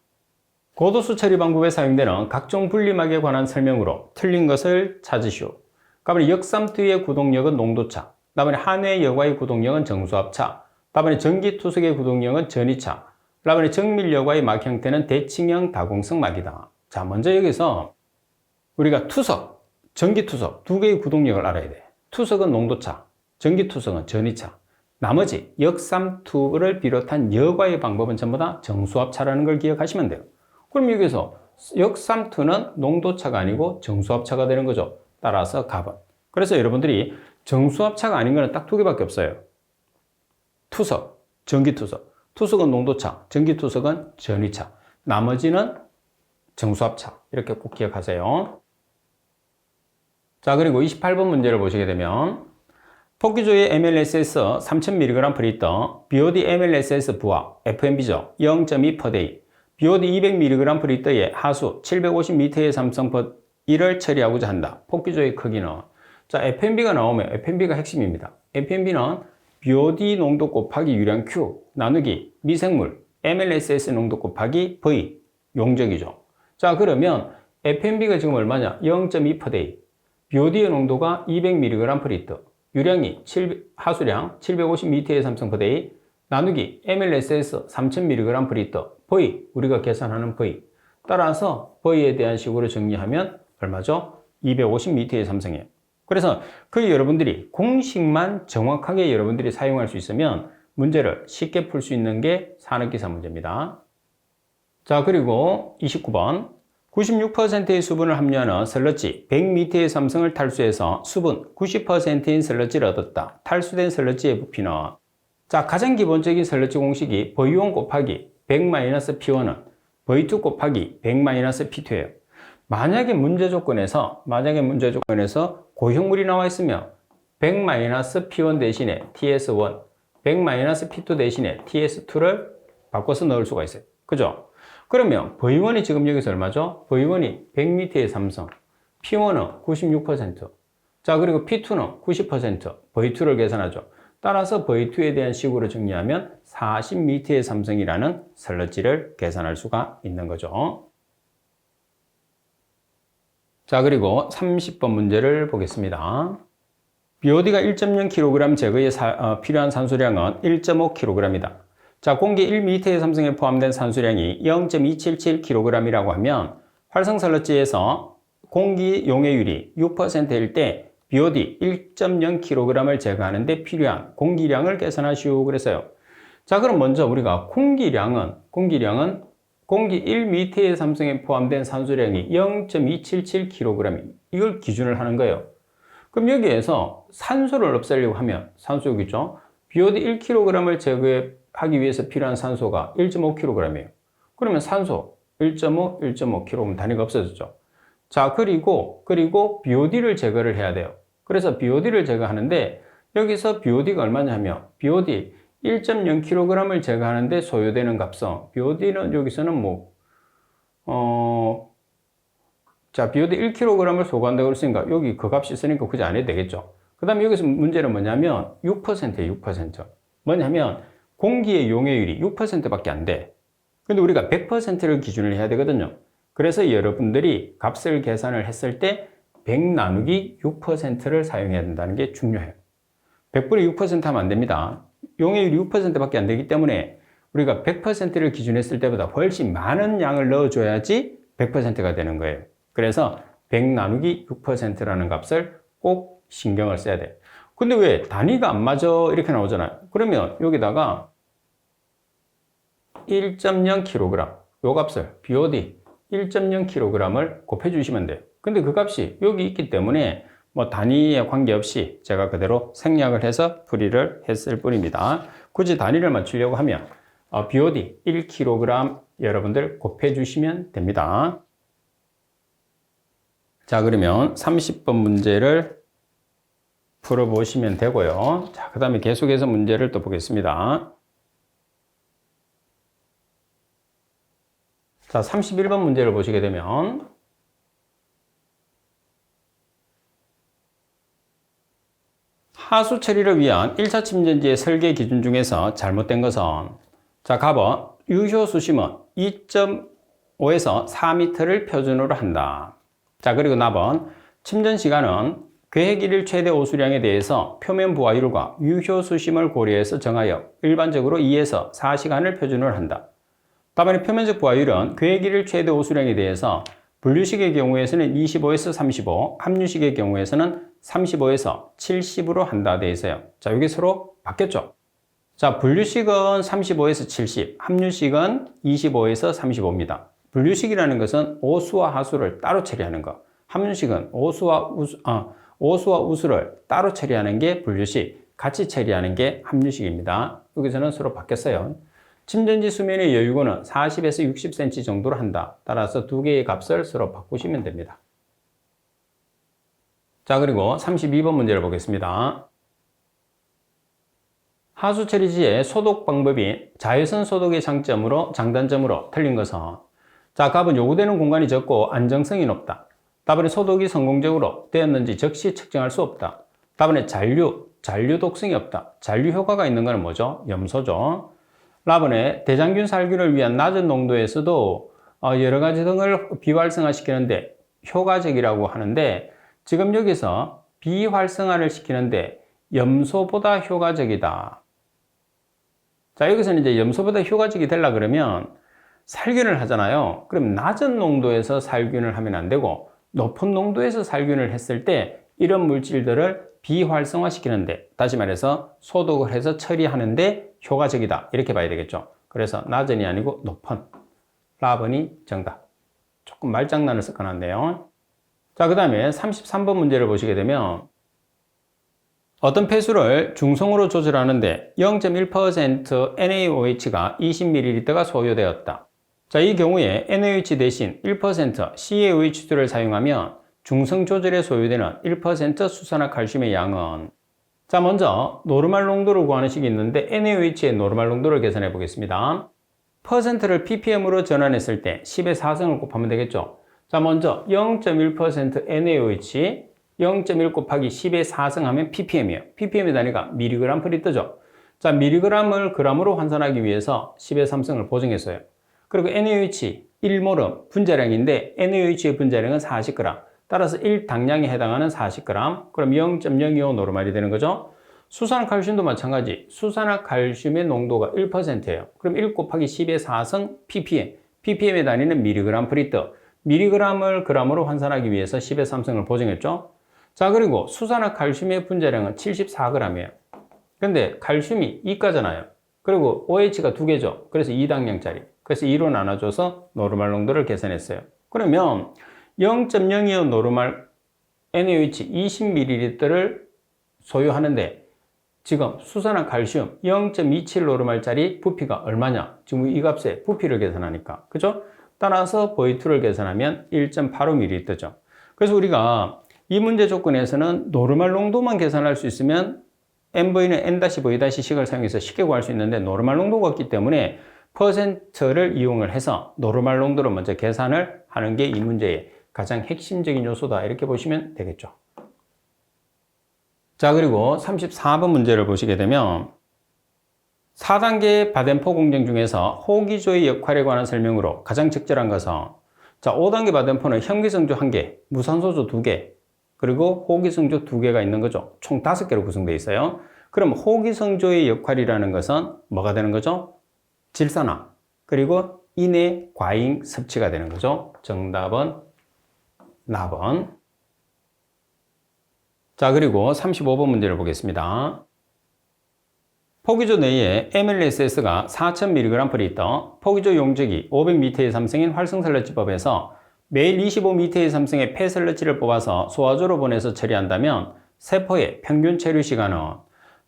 S1: 고도수 처리 방법에 사용되는 각종 분리막에 관한 설명으로 틀린 것을 찾으시오. 그러면 역삼투의 구동력은 농도차, 그다음에 한외 여과의 구동력은 정수압차, 그다음에 전기투석의 구동력은 전이차, 그다음에 정밀여과의 막 형태는 대칭형 다공성 막이다. 자, 먼저 여기서 우리가 투석, 전기투석 두 개의 구동력을 알아야 돼. 투석은 농도차, 전기투석은 전이차. 나머지 역삼투를 비롯한 여과의 방법은 전부 다 정수압차라는 걸 기억하시면 돼요. 그럼 여기서 역삼투는 농도차가 아니고 정수압차가 되는 거죠. 따라서 갑은. 그래서 여러분들이 정수압차가 아닌 거는 딱 두 개밖에 없어요. 투석, 전기투석. 투석은 농도차, 전기투석은 전이차. 나머지는 정수압차. 이렇게 꼭 기억하세요. 자, 그리고 28번 문제를 보시게 되면 폭기조의 MLSS 3000mg/L, BOD MLSS 부하, FMB죠. 0.2/day. BOD 200mg/L의 하수 750m의 삼성포대를 처리하고자 한다. 폭기조의 크기는. 자, FMB가 나오면 FMB가 핵심입니다. FMB는 BOD 농도 곱하기 유량 Q 나누기 미생물 MLSS 농도 곱하기 V 용적이죠. 자, 그러면 FMB가 지금 얼마냐? 0.2/day. BOD의 농도가 200mg/L. 유량이 하수량 750m의 삼성포대이 나누기 MLSS 3000mg/L. V 우리가 계산하는 V. 따라서 V에 대한 식으로 정리하면 얼마죠? 250m의 삼성이에요. 그래서 여러분들이 공식만 정확하게 여러분들이 사용할 수 있으면 문제를 쉽게 풀 수 있는 게 산업기사 문제입니다. 자, 그리고 29번. 96%의 수분을 함유하는 슬러지 100m의 삼성을 탈수해서 수분 90%인 슬러지를 얻었다. 탈수된 슬러지의 부피는 자, 가장 기본적인 슬러지 공식이 V1 곱하기 100-P1은 V2 곱하기 100-P2예요. 만약에 문제 조건에서 고형물이 나와 있으면 100-P1 대신에 TS1, 100-P2 대신에 TS2를 바꿔서 넣을 수가 있어요. 그죠? 그러면 V1이 지금 여기서 얼마죠? V1이 100m의 삼성, P1은 96%, 자, 그리고 P2는 90%, V2를 계산하죠. 따라서 V2에 대한 식으로 정리하면 40m의 삼성이라는 슬러지를 계산할 수가 있는 거죠. 자, 그리고 30번 문제를 보겠습니다. BOD가 1.0kg 제거에 필요한 산소량은 1.5kg이다. 자, 공기 1m의 삼성에 포함된 산소량이 0.277kg이라고 하면 활성 슬러지에서 공기 용해율이 6%일 때 BOD 1.0kg을 제거하는 데 필요한 공기량을 계산하시오 그랬어요. 자, 그럼 먼저 우리가 공기량은 공기 1m의 삼성에 포함된 산소량이 0.277kg 이걸 기준을 하는 거예요. 그럼 여기에서 산소를 없애려고 하면 산소 여기죠. BOD 1kg을 제거하기 위해서 필요한 산소가 1.5kg이에요. 그러면 산소 1.5kg 단위가 없어졌죠. 자, 그리고 BOD를 제거를 해야 돼요. 그래서 BOD를 제거하는데 여기서 BOD가 얼마냐면 BOD 1.0kg을 제거하는데 소요되는 값은 BOD는 여기서는 자, BOD 1kg을 소거한다고 했으니까 여기 그 값이 있으니까 굳이 안 해도 되겠죠. 그 다음에 여기서 문제는 뭐냐면 6%예요, 6%. 뭐냐면 공기의 용해율이 6%밖에 안 돼. 근데 우리가 100%를 기준을 해야 되거든요. 그래서 여러분들이 값을 계산을 했을 때 100 나누기 6%를 사용해야 된다는 게 중요해요. 100분의 6% 하면 안 됩니다. 용해율이 6%밖에 안 되기 때문에 우리가 100%를 기준했을 때보다 훨씬 많은 양을 넣어줘야지 100%가 되는 거예요. 그래서 100 나누기 6%라는 값을 꼭 신경을 써야 돼요. 근데 왜 단위가 안 맞아? 이렇게 나오잖아요. 그러면 여기다가 1.0kg 요 값을 BOD 1.0kg을 곱해주시면 돼요. 근데 그 값이 여기 있기 때문에 단위에 관계없이 제가 그대로 생략을 해서 풀이를 했을 뿐입니다. 굳이 단위를 맞추려고 하면 BOD 1kg 여러분들 곱해주시면 됩니다. 자, 그러면 30번 문제를 풀어보시면 되고요. 자, 그 다음에 계속해서 문제를 또 보겠습니다. 자, 31번 문제를 보시게 되면 하수 처리를 위한 1차 침전지의 설계 기준 중에서 잘못된 것은 자, 갑은 유효 수심은 2.5에서 4m를 표준으로 한다. 자, 그리고 납은 침전 시간은 계획 1일 최대 오수량에 대해서 표면 부하율과 유효 수심을 고려해서 정하여 일반적으로 2에서 4시간을 표준으로 한다. 답안의 표면적 부하율은 계획 1일 최대 오수량에 대해서 분류식의 경우에서는 25에서 35, 함유식의 경우에서는 35에서 70으로 한다 되어 있어요. 자, 여기 서로 바뀌었죠? 자, 분류식은 35에서 70, 함유식은 25에서 35입니다. 분류식이라는 것은 오수와 하수를 따로 처리하는 것. 함유식은 오수와 우수를 따로 처리하는 게 분류식, 같이 처리하는 게 함유식입니다. 여기서는 서로 바뀌었어요. 침전지 수면의 여유고는 40에서 60cm 정도로 한다. 따라서 두 개의 값을 서로 바꾸시면 됩니다. 자, 그리고 32번 문제를 보겠습니다. 하수 처리지의 소독 방법이 자외선 소독의 장단점으로 틀린 것은 자, 답은 요구되는 공간이 적고 안정성이 높다. 답안에 소독이 성공적으로 되었는지 적시 측정할 수 없다. 답안에 잔류 독성이 없다. 잔류 효과가 있는 것은 뭐죠? 염소죠. 답안에 대장균 살균을 위한 낮은 농도에서도 여러 가지 등을 비활성화시키는데 효과적이라고 하는데 지금 여기서 비활성화를 시키는데 염소보다 효과적이다. 자, 여기서는 이제 염소보다 효과적이 되려 그러면 살균을 하잖아요. 그럼 낮은 농도에서 살균을 하면 안 되고 높은 농도에서 살균을 했을 때 이런 물질들을 비활성화시키는데, 다시 말해서 소독을 해서 처리하는데 효과적이다. 이렇게 봐야 되겠죠. 그래서 낮은이 아니고 높은. 4번이 정답. 조금 말장난을 섞어놨네요. 자, 그 다음에 33번 문제를 보시게 되면 어떤 폐수를 중성으로 조절하는데 0.1% NaOH가 20ml가 소요되었다. 자, 이 경우에 NaOH 대신 1% CaOH2를 사용하면 중성 조절에 소요되는 1% 수산화칼슘의 양은, 자, 먼저 노르말 농도를 구하는 식이 있는데 NaOH의 노르말 농도를 계산해 보겠습니다. 퍼센트를 ppm으로 전환했을 때 10의 4승을 곱하면 되겠죠. 자, 먼저 0.1% NaOH 0.1 곱하기 10의 4승 하면 ppm이에요. ppm의 단위가 mg per L죠. 자, mg을 g으로 환산하기 위해서 10의 3승을 보정했어요. 그리고 NaOH 1몰은 분자량인데 NaOH의 분자량은 40g. 따라서 1당량에 해당하는 40g. 그럼 0.025 노르말이 되는 거죠. 수산화칼슘도 마찬가지. 수산화칼슘의 농도가 1%예요. 그럼 1 곱하기 10의 4승 ppm. ppm의 단위는 mg per L. mg을 g으로 환산하기 위해서 10의 3승을 보정했죠. 자, 그리고 수산화칼슘의 분자량은 74g이에요. 근데 칼슘이 2가잖아요. 그리고 OH가 2개죠. 그래서 2당량짜리. 그래서 2로 나눠줘서 노르말 농도를 계산했어요. 그러면 0.025 노르말 NaOH 20ml를 소유하는데 지금 수산화칼슘 0.27 노르말짜리 부피가 얼마냐? 지금 이 값에 부피를 계산하니까. 그죠? 따라서 V2를 계산하면 1.85ml죠. 그래서 우리가 이 문제 조건에서는 노르말 농도만 계산할 수 있으면 NV는 N-V-식을 사용해서 쉽게 구할 수 있는데 노르말 농도가 없기 때문에 퍼센트를 이용을 해서 노르말 농도를 먼저 계산을 하는 게 이 문제의 가장 핵심적인 요소다. 이렇게 보시면 되겠죠. 자, 그리고 34번 문제를 보시게 되면 4단계 바덴포 공정 중에서 호기조의 역할에 관한 설명으로 가장 적절한 것은, 자, 5단계 바덴포는 현기성조 1개, 무산소조 2개, 그리고 호기성조 2개가 있는 거죠. 총 5개로 구성되어 있어요. 그럼 호기성조의 역할이라는 것은 뭐가 되는 거죠? 질산화, 그리고 인의 과잉 섭취가 되는 거죠. 정답은 나번. 자, 그리고 35번 문제를 보겠습니다. 포기조 내에 MLSS가 4000mg per L, 포기조 용적이 500m의 삼성인 활성설러지법에서 매일 25m의 삼성의 폐설러지를 뽑아서 소화조로 보내서 처리한다면 세포의 평균 체류 시간은,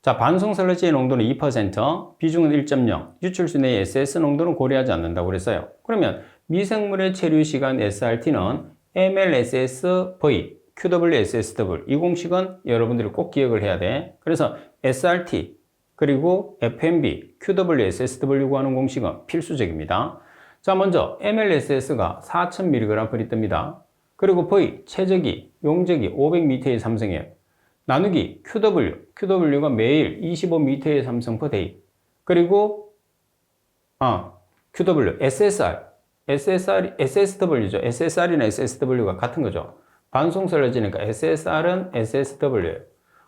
S1: 자, 반송설러지의 농도는 2%, 비중은 1.0, 유출수 내의 SS 농도는 고려하지 않는다고 그랬어요. 그러면 미생물의 체류 시간 SRT는 MLSSV, QWSSW, 이 공식은 여러분들이 꼭 기억을 해야 돼. 그래서 SRT, 그리고 FMB, QWSSW 구하는 공식은 필수적입니다. 자, 먼저 MLSS가 4000mg per L입니다. 그리고 V, 최적이, 용적이 500m의 삼성이에요. 나누기 QW가 매일 25m의 삼성 per day. 그리고 QW, SSW죠. SSR이나 SSW가 같은 거죠. 반송설러지니까 SSR은 SSW예요.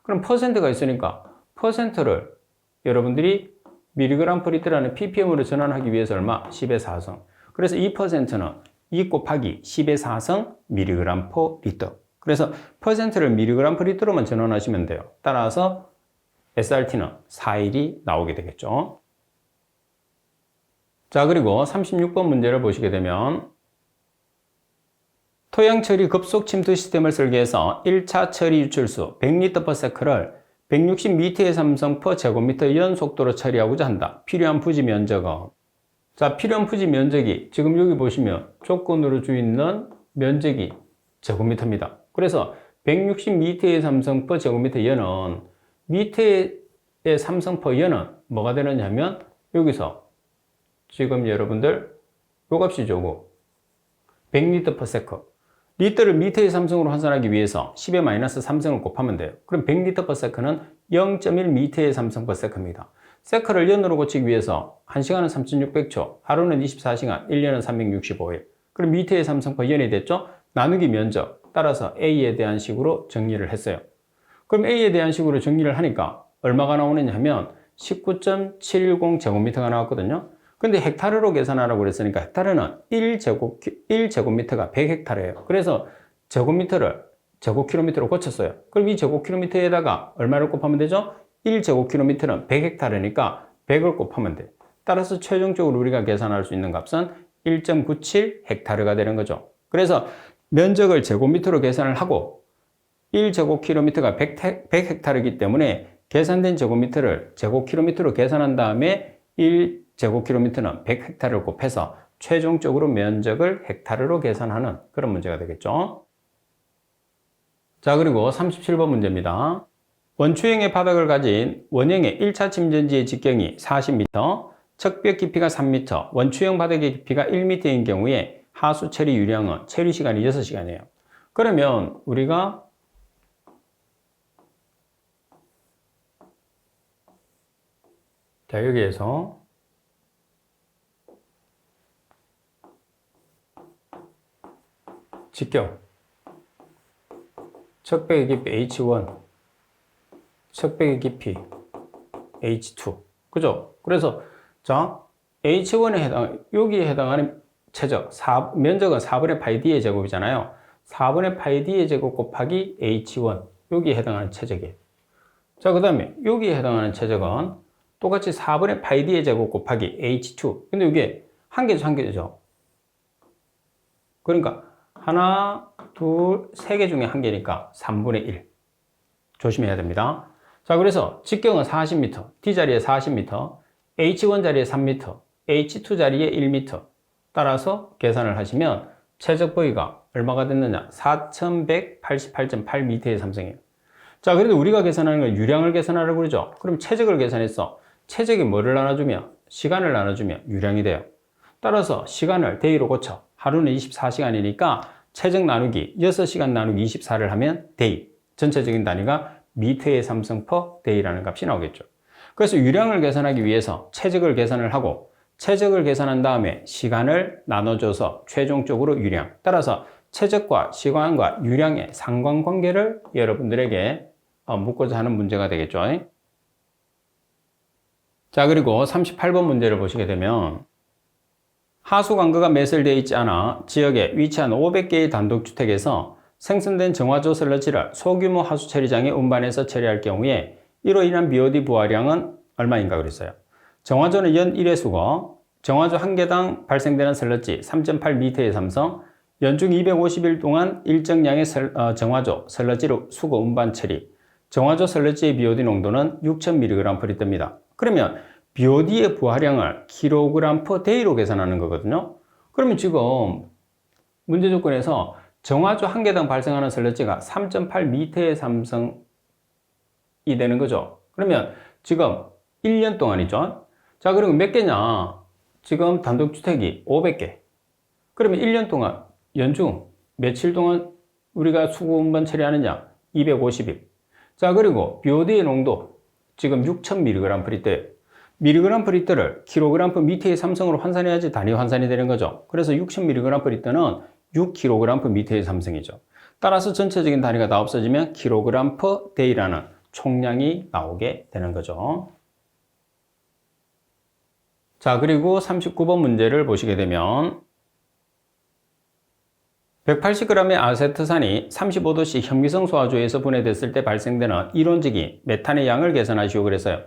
S1: 그럼 퍼센트가 있으니까 퍼센트를 여러분들이 mg per L라는 ppm으로 전환하기 위해서 얼마? 10의 4승. 그래서 이 퍼센트는 2 곱하기 10의 4승 mg per L. 그래서 퍼센트를 mg per L로만 전환하시면 돼요. 따라서 SRT는 4일이 나오게 되겠죠. 자, 그리고 36번 문제를 보시게 되면 토양 처리 급속 침투 시스템을 설계해서 1차 처리 유출수 100L/s를 160m의 삼성 per 제곱미터 연 속도로 처리하고자 한다. 필요한 부지 면적은, 자, 필요한 부지 면적이 지금 여기 보시면 조건으로 주 있는 면적이 제곱미터입니다. 그래서 160m의 삼성 per 제곱미터 연은 미터의 삼성 per 연은 뭐가 되느냐 하면 여기서 지금 여러분들 요 값이 저거 100L/s. 리터를 미터의 삼성으로 환산하기 위해서 10의 마이너스 3승을 곱하면 돼요. 그럼 100L/s는 0.1m의 삼성/s입니다. 세크를 연으로 고치기 위해서 1시간은 3600초, 하루는 24시간, 1년은 365일. 그럼 미터의 삼성 per 연이 됐죠? 나누기 면적, 따라서 A에 대한 식으로 정리를 했어요. 그럼 A에 대한 식으로 정리를 하니까 얼마가 나오느냐 하면 19.710 제곱미터가 나왔거든요. 근데 헥타르로 계산하라고 그랬으니까 헥타르는 1제곱미터가 100헥타르예요. 그래서 제곱미터를 제곱킬로미터로 고쳤어요. 그럼 이 제곱킬로미터에다가 얼마를 곱하면 되죠? 1제곱킬로미터는 100헥타르니까 100을 곱하면 돼. 따라서 최종적으로 우리가 계산할 수 있는 값은 1.97 헥타르가 되는 거죠. 그래서 면적을 제곱미터로 계산을 하고 1제곱킬로미터가 100헥타르이기 때문에 계산된 제곱미터를 제곱킬로미터로 계산한 다음에 1제곱킬로미터는 100헥타르를 곱해서 최종적으로 면적을 헥타르로 계산하는 그런 문제가 되겠죠. 자, 그리고 37번 문제입니다. 원추형의 바닥을 가진 원형의 1차 침전지의 직경이 40m, 척벽 깊이가 3m, 원추형 바닥의 깊이가 1m인 경우에 하수 처리 유량은 처리 시간이 6시간이에요. 그러면 우리가 자, 여기에서 직경 척벽의 깊이 H1, 척벽의 깊이 H2, 그죠? 그래서 자, H1에 여기에 해당하는 최적, 면적은 4분의 파이 D의 제곱이잖아요. 4분의 파이 D의 제곱 곱하기 H1, 여기에 해당하는 최적이에요. 자, 그 다음에 여기에 해당하는 최적은 똑같이 4분의 파이 D의 제곱 곱하기 H2. 근데 이게 한 개죠. 그러니까 하나, 둘, 세 개 중에 한 개니까 3분의 1. 조심해야 됩니다. 자, 그래서 직경은 40m, D 자리에 40m, H1 자리에 3m, H2 자리에 1m. 따라서 계산을 하시면 최적 부위가 얼마가 됐느냐? 4188.8m의 삼성이에요. 자, 그래도 우리가 계산하는 건 유량을 계산하려고 그러죠. 그럼 최적을 계산했어. 최적이 뭐를 나눠주면? 시간을 나눠주면 유량이 돼요. 따라서 시간을 데이로 고쳐. 하루는 24시간이니까 최적 나누기 6시간 나누기 24를 하면 데이. 전체적인 단위가 미터의 삼성 per day라는 값이 나오겠죠. 그래서 유량을 계산하기 위해서 최적을 계산을 하고 최적을 계산한 다음에 시간을 나눠줘서 최종적으로 유량. 따라서 최적과 시간과 유량의 상관관계를 여러분들에게 묻고자 하는 문제가 되겠죠. 자, 그리고 38번 문제를 보시게 되면 하수 관거가 매설되어 있지 않아 지역에 위치한 500개의 단독주택에서 생성된 정화조 슬러지를 소규모 하수 처리장에 운반해서 처리할 경우에 이로 인한 BOD 부하량은 얼마인가 그랬어요. 정화조는 연 1회수고 정화조 한 개당 발생되는 슬러지 3.8m의 삼성, 연중 250일 동안 일정량의 정화조 슬러지로 수거 운반 처리, 정화조 슬러지의 BOD 농도는 6000mg/L입니다. 그러면 BOD의 부하량을 kg per day로 계산하는 거거든요. 그러면 지금 문제 조건에서 정화조 한 개당 발생하는 슬러지가 3.8m의 삼성이 되는 거죠. 그러면 지금 1년 동안이죠. 자, 그리고 몇 개냐? 지금 단독주택이 500개. 그러면 1년 동안 연중 며칠 동안 우리가 수거 운반 처리하느냐? 250일. 자, 그리고 BOD의 농도 지금 6000mg/L예요. mg/L를 kg/m의 삼성으로 환산해야지 단위 환산이 되는 거죠. 그래서 6000mg/L는 6kg/m의 삼성이죠. 따라서 전체적인 단위가 다 없어지면 kg/day라는 총량이 나오게 되는 거죠. 자, 그리고 39번 문제를 보시게 되면 180g의 아세트산이 35도씨 현미성 소화조에서 분해됐을 때 발생되는 이론적인 메탄의 양을 계산하시오 그랬어요.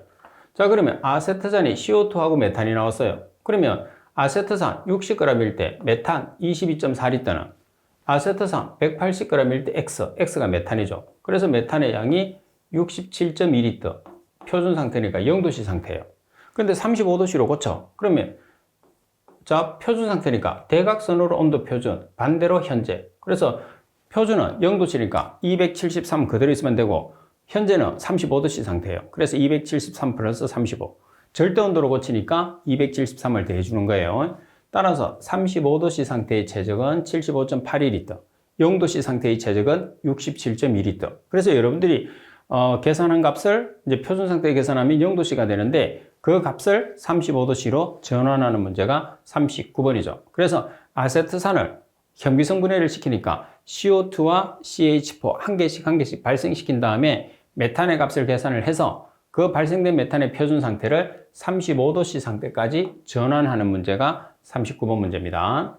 S1: 자, 그러면 아세트산이 CO2하고 메탄이 나왔어요. 그러면 아세트산 60g일 때 메탄 22.4리터는 아세트산 180g일 때 X가 메탄이죠. 그래서 메탄의 양이 67.2리터. 표준 상태니까 0도씨 상태예요. 근데 35도씨로 고쳐. 그러면 자, 표준 상태니까 대각선으로 온도 표준, 반대로 현재. 그래서 표준은 0도씨니까 273 그대로 있으면 되고 현재는 35도씨 상태예요. 그래서 273 플러스 35. 절대 온도로 고치니까 273을 더해주는 거예요. 따라서 35도씨 상태의 최적은 75.81리터, 0도씨 상태의 최적은 67.2리터. 그래서 여러분들이 계산한 값을 이제 표준 상태에 계산하면 0도씨가 되는데 그 값을 35도씨로 전환하는 문제가 39번이죠. 그래서 아세트산을 현미성 분해를 시키니까 CO2와 CH4 한 개씩 발생시킨 다음에 메탄의 값을 계산을 해서 그 발생된 메탄의 표준 상태를 35도씨 상태까지 전환하는 문제가 39번 문제입니다.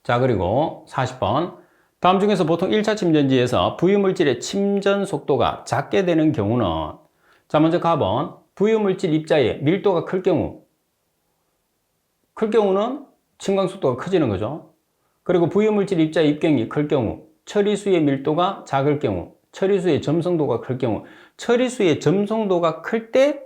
S1: 자, 그리고 40번. 다음 중에서 보통 1차 침전지에서 부유물질의 침전 속도가 작게 되는 경우는, 자, 먼저 가번 부유물질 입자의 밀도가 클 경우는 침강 속도가 커지는 거죠. 그리고 부유물질 입자 입경이 클 경우, 처리수의 밀도가 작을 경우, 처리수의 점성도가 클 경우, 처리수의 점성도가 클 때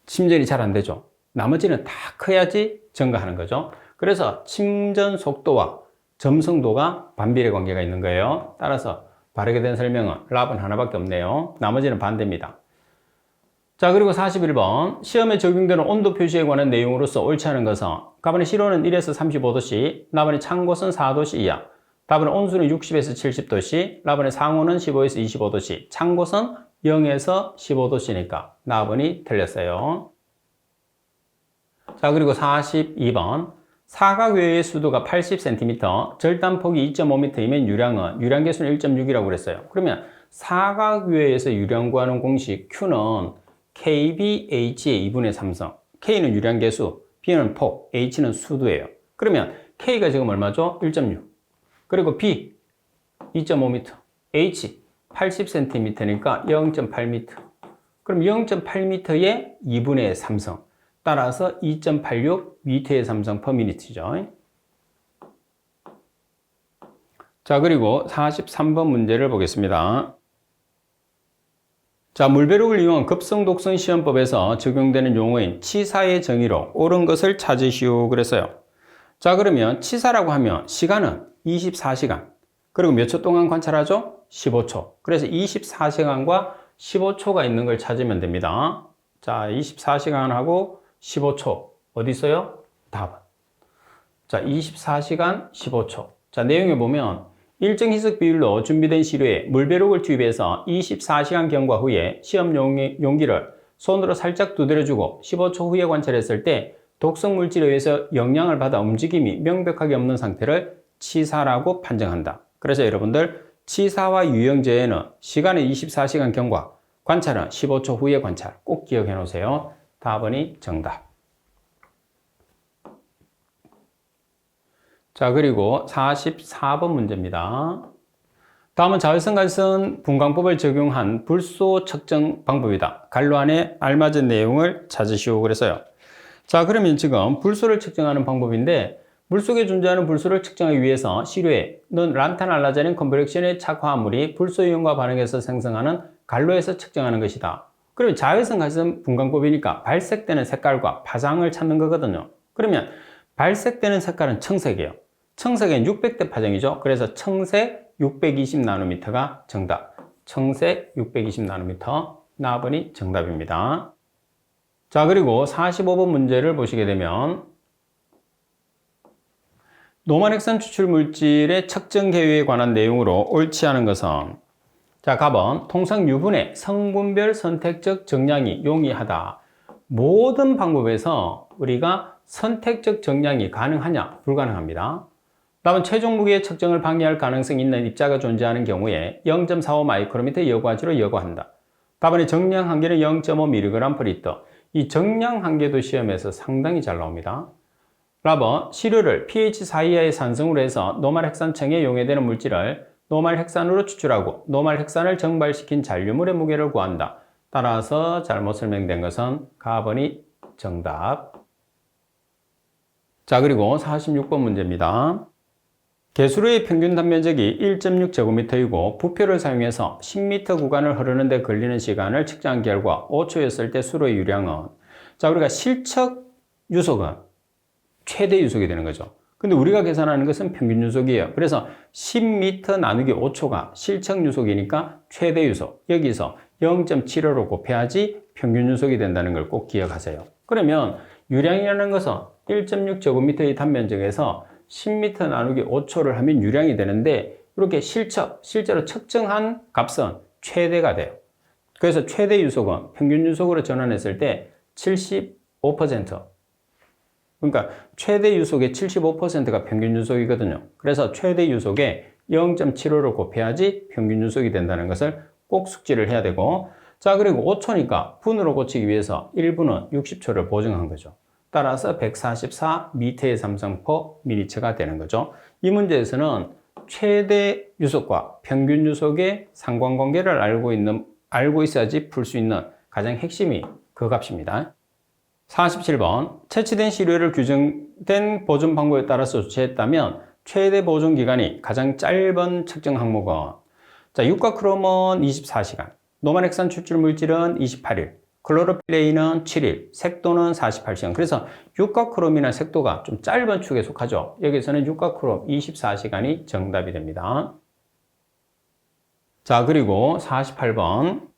S1: 침전이 잘 안 되죠. 나머지는 다 커야지 증가하는 거죠. 그래서 침전 속도와 점성도가 반비례 관계가 있는 거예요. 따라서 바르게 된 설명은 랍은 하나밖에 없네요. 나머지는 반대입니다. 자, 그리고 41번. 시험에 적용되는 온도 표시에 관한 내용으로서 옳지 않은 것은 답안의 실온은 1에서 35도씨, 답안의 찬곳은 4도씨 이하, 답안의 온수는 60에서 70도씨, 답안의 상온은 15에서 25도씨, 찬곳은 0에서 15도씨니까 답안이 틀렸어요. 자, 그리고 42번. 사각외의 수도가 80cm, 절단폭이 2.5m이면 유량계수는 1.6이라고 그랬어요. 그러면 사각외에서 유량 구하는 공식 Q는 KBH의 2분의 3성. K는 유량계수, B는 폭, H는 수도예요. 그러면 K가 지금 얼마죠? 1.6. 그리고 B 2.5m, H 80cm니까 0.8m. 그럼 0.8m의 2분의 3성. 따라서 2.86m의 3성 per minute죠. 자, 그리고 43번 문제를 보겠습니다. 자, 물배록을 이용한 급성독성 시험법에서 적용되는 용어인 치사의 정의로 옳은 것을 찾으시오 그랬어요. 자, 그러면 치사라고 하면 시간은 24시간. 그리고 몇 초 동안 관찰하죠? 15초. 그래서 24시간과 15초가 있는 걸 찾으면 됩니다. 자, 24시간하고 15초. 어디 있어요? 답은. 자, 24시간 15초. 자, 내용에 보면 일정 희석 비율로 준비된 시료에 물배록을 투입해서 24시간 경과 후에 시험 용기를 손으로 살짝 두드려주고 15초 후에 관찰했을 때 독성 물질에 의해서 영향을 받아 움직임이 명백하게 없는 상태를 치사라고 판정한다. 그래서 여러분들 치사와 유형제에는 시간은 24시간 경과, 관찰은 15초 후에 관찰 꼭 기억해 놓으세요. 답은이 정답. 자, 그리고 44번 문제입니다. 다음은 자외선 분광법을 적용한 불소 측정 방법이다. 갈로 안에 알맞은 내용을 찾으시오 그래서요. 자, 그러면 지금 불소를 측정하는 방법인데 물속에 존재하는 불소를 측정하기 위해서 시료에는 란탄알라자닌 컴플렉션의 착화합물이 불소 이온과 반응해서 생성하는 갈로에서 측정하는 것이다. 그러면 자외선 가시점 분광법이니까 발색되는 색깔과 파장을 찾는 거거든요. 그러면 발색되는 색깔은 청색이에요. 청색은 600대 파장이죠. 그래서 청색 620나노미터가 정답. 청색 620나노미터. 나번이 정답입니다. 자, 그리고 45번 문제를 보시게 되면 노말핵산 추출 물질의 측정 계획에 관한 내용으로 옳지 않은 것은 자, 갑은 통상 유분의 성분별 선택적 정량이 용이하다. 모든 방법에서 우리가 선택적 정량이 가능하냐? 불가능합니다. 답은 최종 무게의 측정을 방해할 가능성이 있는 입자가 존재하는 경우에 0.45 마이크로미터 여과지로 여과한다. 답안의 정량 한계는 0.5mg/L. 이 정량 한계도 시험에서 상당히 잘 나옵니다. 답은 시료를 pH 4 이하의 산성으로 해서 노말핵산청에 용해되는 물질을 노말핵산으로 추출하고 노말핵산을 정발시킨 잔류물의 무게를 구한다. 따라서 잘못 설명된 것은 가번이 정답. 자, 그리고 46번 문제입니다. 개수로의 평균 단면적이 1.6제곱미터이고 부표를 사용해서 10m 구간을 흐르는 데 걸리는 시간을 측정한 결과 5초였을 때 수로의 유량은 자, 우리가 실측 유속은 최대 유속이 되는 거죠. 근데 우리가 계산하는 것은 평균 유속이에요. 그래서 10m 나누기 5초가 실측 유속이니까 최대 유속. 여기서 0.75로 곱해야지 평균 유속이 된다는 걸 꼭 기억하세요. 그러면 유량이라는 것은 1.6제곱미터의 단면적에서 10m 나누기 5초를 하면 유량이 되는데 이렇게 실제로 측정한 값은 최대가 돼요. 그래서 최대 유속은 평균 유속으로 전환했을 때 75%. 그러니까 최대 유속의 75%가 평균 유속이거든요. 그래서 최대 유속에 0.75를 곱해야지 평균 유속이 된다는 것을 꼭 숙지를 해야 되고 자, 그리고 5초니까 분으로 고치기 위해서 1분은 60초를 보증한 거죠. 따라서 144m의 삼성 per minute가 되는 거죠. 이 문제에서는 최대 유속과 평균 유속의 상관관계를 알고 있어야지 풀 수 있는 가장 핵심이 그 값입니다. 47번 채취된 시료를 규정된 보존 방법에 따라서 조치했다면 최대 보존 기간이 가장 짧은 측정 항목은 자, 유가크롬은 24시간, 노말액산 추출 물질은 28일, 클로로필레인은 7일, 색도는 48시간. 그래서 유가크롬이나 색도가 좀 짧은 축에 속하죠. 여기서는 유가크롬 24시간이 정답이 됩니다. 자, 그리고 48번.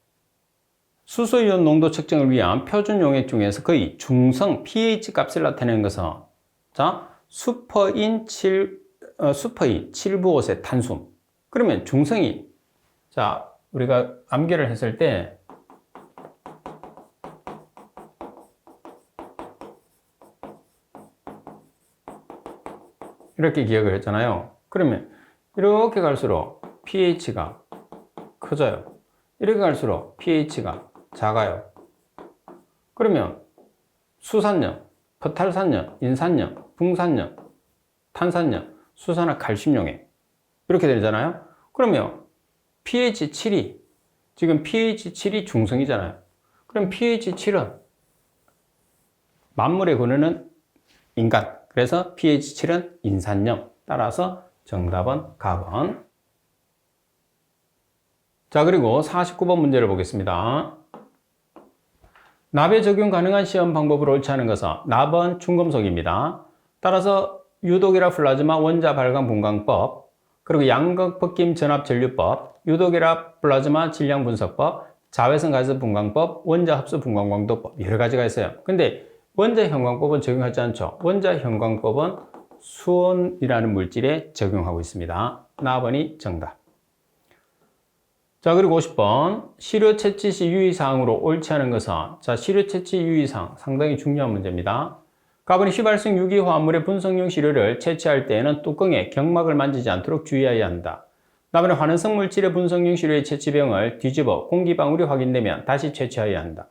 S1: 수소이온 농도 측정을 위한 표준 용액 중에서 거의 중성 pH 값을 나타내는 것은 자, 슈퍼인 7부옷의 탄숨. 그러면 중성이 자, 우리가 암기를 했을 때 이렇게 기억을 했잖아요. 그러면 이렇게 갈수록 pH가 커져요. 이렇게 갈수록 pH가 작아요. 그러면 수산염, 포탈산염, 인산염, 붕산염, 탄산염, 수산화칼슘용액 이렇게 되잖아요. 그러면 pH 7이 지금 pH 7이 중성이잖아요. 그럼 pH 7은 만물의 근원은 인간. 그래서 pH 7은 인산염. 따라서 정답은 가번. 자, 그리고 49번 문제를 보겠습니다. 납에 적용 가능한 시험 방법을 옳지 않은 것은 납은 중금속입니다. 따라서 유독결합 플라즈마 원자 발광 분광법, 그리고 양극법김 전압 전류법, 유독결합 플라즈마 질량 분석법, 자외선 가스 분광법, 원자 흡수 분광광도법 여러 가지가 있어요. 근데 원자 현광법은 적용하지 않죠. 원자 현광법은 수온이라는 물질에 적용하고 있습니다. 나번이 정답. 자, 그리고 50번. 시료 채취 시 유의사항으로 옳지 않은 것은 자, 시료 채취 유의사항 상당히 중요한 문제입니다. 가번이 휘발성 유기화합물의 분석용 시료를 채취할 때에는 뚜껑에 경막을 만지지 않도록 주의해야 한다. 다음에 환원성 물질의 분석용 시료의 채취병을 뒤집어 공기방울이 확인되면 다시 채취해야 한다.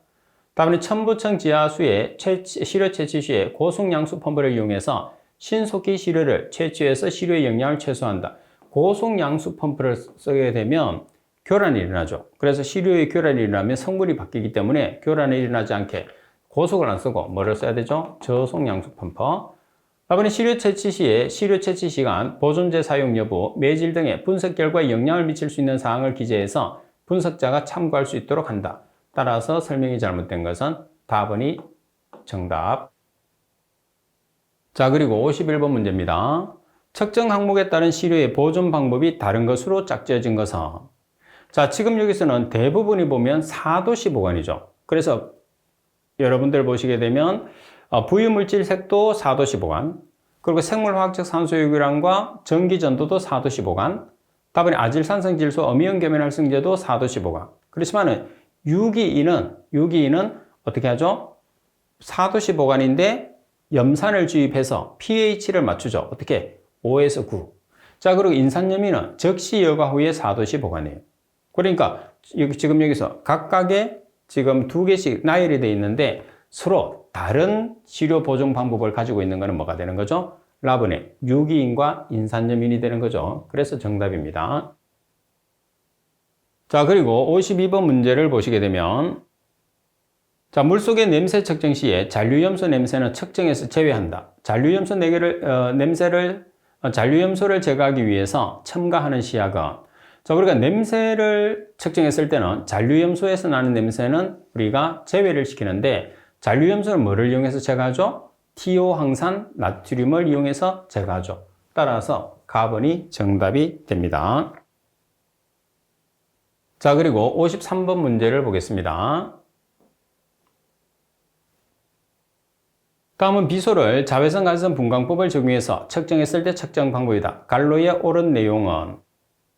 S1: 다음에 첨부층 지하수의 시료 채취 시에 고속양수 펌프를 이용해서 신속히 시료를 채취해서 시료의 영향을 최소화한다. 고속양수 펌프를 쓰게 되면 교란이 일어나죠. 그래서 시료의 교란이 일어나면 성분이 바뀌기 때문에 교란이 일어나지 않게 고속을 안 쓰고 뭐를 써야 되죠? 저속양수 펌프. 다음에 시료 채취 시에 시료 채취 시간, 보존제 사용 여부, 매질 등의 분석 결과에 영향을 미칠 수 있는 사항을 기재해서 분석자가 참고할 수 있도록 한다. 따라서 설명이 잘못된 것은 답은이 정답. 자, 그리고 51번 문제입니다. 측정 항목에 따른 시료의 보존 방법이 다른 것으로 짝지어진 것은 자, 지금 여기서는 대부분이 보면 4도씨 보관이죠. 그래서 여러분들 보시게 되면 부유물질 색도 4도씨 보관, 그리고 생물화학적 산소 요구량과 전기 전도도 4도씨 보관, 다음에 아질산성 질소 어미온 계면활성제도 4도씨 보관. 그렇지만은 유기인은 어떻게 하죠? 4도씨 보관인데 염산을 주입해서 pH를 맞추죠. 어떻게? 5에서 9. 자, 그리고 인산염이는 적시 여과 후에 4도씨 보관해요. 그러니까 지금 여기서 각각의 지금 두 개씩 나열이 되어 있는데 서로 다른 시료 보존 방법을 가지고 있는 것은 뭐가 되는 거죠? 라번의 유기인과 인산염인이 되는 거죠. 그래서 정답입니다. 자, 그리고 52번 문제를 보시게 되면 자, 물속의 냄새 측정 시에 잔류염소 냄새는 측정에서 제외한다. 잔류염소를 제거하기 위해서 첨가하는 시약은 자, 우리가 냄새를 측정했을 때는 잔류염소에서 나는 냄새는 우리가 제외를 시키는데 잔류염소는 뭐를 이용해서 제거하죠? 티오항산 나트륨을 이용해서 제거하죠. 따라서 가번이 정답이 됩니다. 자, 그리고 53번 문제를 보겠습니다. 다음은 비소를 자외선 가스선 분광법을 적용해서 측정했을 때 측정 방법이다. 갈로의 옳은 내용은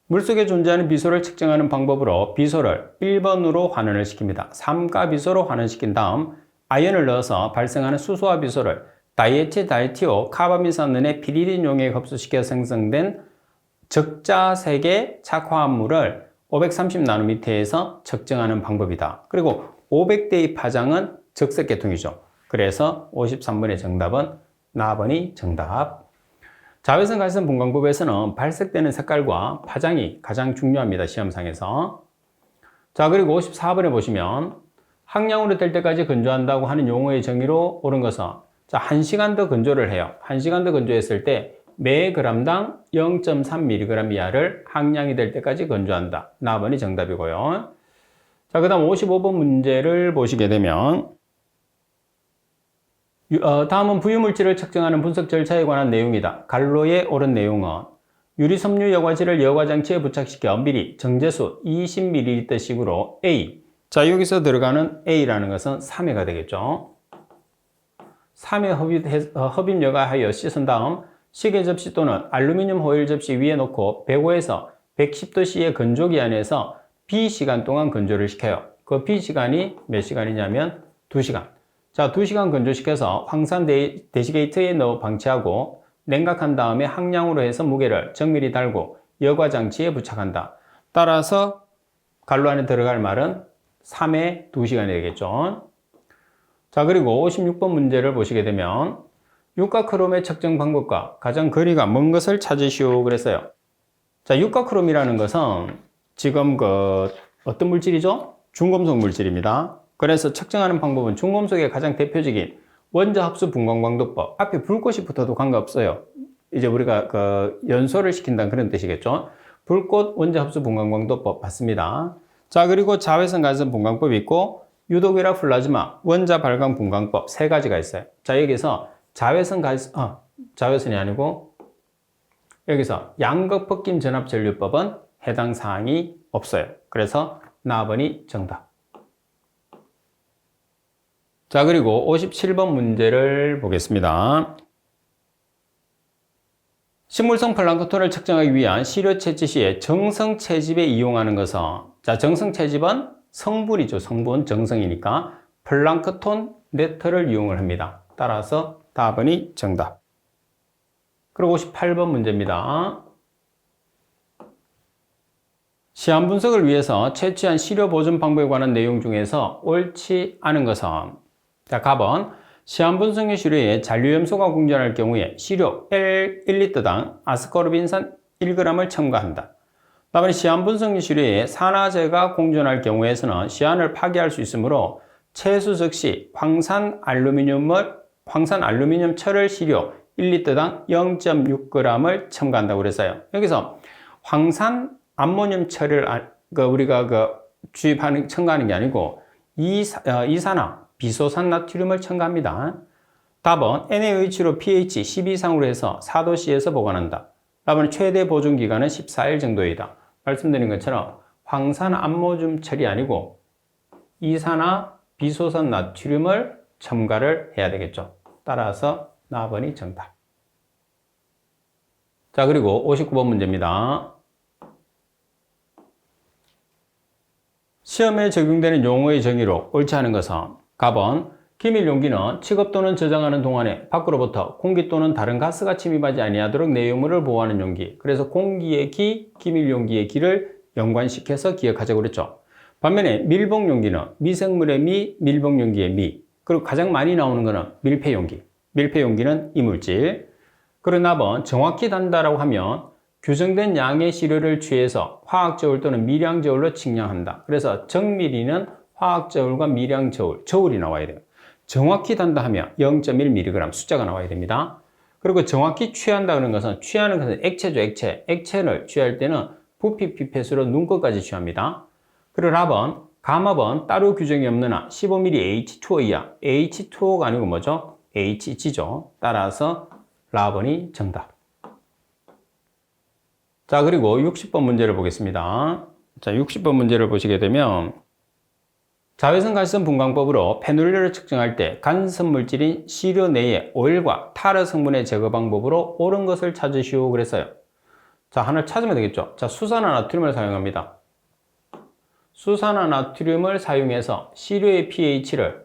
S1: 물속에 존재하는 비소를 측정하는 방법으로 비소를 1번으로 환원을 시킵니다. 삼가 비소로 환원시킨 다음 아연을 넣어서 발생하는 수소화 비소를 다이에틸다이티오 카바미산은의 피리딘 용액에 흡수시켜 생성된 적자색의 착화합물을 530나노미터에서 측정하는 방법이다. 그리고 500대의 파장은 적색계통이죠. 그래서 53번의 정답은 나번이 정답. 자외선 가스선 분광법에서는 발색되는 색깔과 파장이 가장 중요합니다. 시험상에서. 자, 그리고 54번에 보시면 항량으로 될 때까지 건조한다고 하는 용어의 정의로 옳은 것은 자, 1시간 더 건조를 해요. 1시간 더 건조했을 때 매 g당 0.3mg 이하를 항량이 될 때까지 건조한다. 나번이 정답이고요. 자, 그 다음 55번 문제를 보시게 되면 다음은 부유물질을 측정하는 분석 절차에 관한 내용이다. 갈로에 오른 내용은 유리섬유 여과질을 여과장치에 부착시켜 미리 정제수 20ml 식으로 A. 자, 여기서 들어가는 A라는 것은 3회가 되겠죠. 3회 흡입여과하여 씻은 다음 시계 접시 또는 알루미늄 호일 접시 위에 놓고 105에서 110도씨의 건조기 안에서 B시간 동안 건조를 시켜요. 그 B시간이 몇 시간이냐면 2시간. 자, 2시간 건조시켜서 황산 데시게이트에 넣어 방치하고 냉각한 다음에 항량으로 해서 무게를 정밀히 달고 여과장치에 부착한다. 따라서 갈로 안에 들어갈 말은 3회 2시간이 되겠죠. 자, 그리고 56번 문제를 보시게 되면 육가크롬의 측정 방법과 가장 거리가 먼 것을 찾으시오 그랬어요. 자, 육가크롬이라는 것은 지금 어떤 물질이죠? 중금속 물질입니다. 그래서 측정하는 방법은 중금속의 가장 대표적인 원자합수 분광광도법. 앞에 불꽃이 붙어도 관계없어요. 이제 우리가 연소를 시킨다는 그런 뜻이겠죠. 불꽃 원자합수 분광광도법 맞습니다. 자, 그리고 자외선 간섭 분광법이 있고 유독이라 플라즈마 원자 발광 분광법 세 가지가 있어요. 자, 여기서 자외선이 아니고 여기서 양극 벗김 전압 전류법은 해당 사항이 없어요. 그래서 나번이 정답. 자, 그리고 57번 문제를 보겠습니다. 식물성 플랑크톤을 측정하기 위한 시료 채취 시에 정성 채집에 이용하는 것은, 자, 정성 채집은 성분이죠. 성분, 정성이니까 플랑크톤 네트를 이용을 합니다. 따라서 답은이 정답. 그리고 58번 문제입니다. 시안 분석을 위해서 채취한 시료 보존 방법에 관한 내용 중에서 옳지 않은 것은, 자, 답은 시안 분석용 시료에 잔류염소가 공존할 경우에 시료 1리터당 아스코르빈산 1g을 첨가한다. 다음에 시안 분석용 시료에 산화제가 공존할 경우에서는 시안을 파괴할 수 있으므로 채수 즉시 황산 알루미늄 철을 시료 1리터당 0.6g을 첨가한다고 그랬어요. 여기서 황산 암모늄 철을 우리가 첨가하는 게 아니고 이산화 비소산 나트륨을 첨가합니다. 답은 NaOH로 pH 10 이상으로 해서 4도씨에서 보관한다. 답은 최대 보존 기간은 14일 정도이다. 말씀드린 것처럼 황산 암모늄 철이 아니고 이산화 비소산 나트륨을 첨가를 해야 되겠죠. 따라서 나번이 정답. 자, 그리고 59번 문제입니다. 시험에 적용되는 용어의 정의로 옳지 않은 것은, 갑은 기밀 용기는 취급 또는 저장하는 동안에 밖으로부터 공기 또는 다른 가스가 침입하지 아니하도록 내용물을 보호하는 용기. 그래서 공기의 기, 기밀 용기의 기를 연관시켜서 기억하자고 그랬죠. 반면에 밀봉 용기는 미생물의 미, 밀봉 용기의 미. 그리고 가장 많이 나오는 것은 밀폐 용기. 밀폐 용기는 이물질. 그리고 납은 정확히 단다라고 하면 규정된 양의 시료를 취해서 화학저울 또는 미량저울로 측량한다. 그래서 정밀히는 화학저울과 미량저울, 저울이 나와야 돼요. 정확히 단다 하면 0.1mg 숫자가 나와야 됩니다. 그리고 정확히 취한다는 것은, 취하는 것은 액체죠, 액체. 액체를 취할 때는 부피 피펫으로 눈끝까지 취합니다. 그리고 랍은, 감압은 따로 규정이 없는 한 15ml H2O 이하. H2O가 아니고 뭐죠? HG죠. 따라서 랍은이 정답. 자, 그리고 60번 문제를 보겠습니다. 자, 60번 문제를 보시게 되면 자외선 간섭 분광법으로 페놀류를 측정할 때 간섭 물질인 시료 내의 오일과 타르 성분의 제거 방법으로 옳은 것을 찾으시오 그랬어요. 자, 하나 찾으면 되겠죠. 자, 수산화나트륨을 사용합니다. 수산화나트륨을 사용해서 시료의 pH를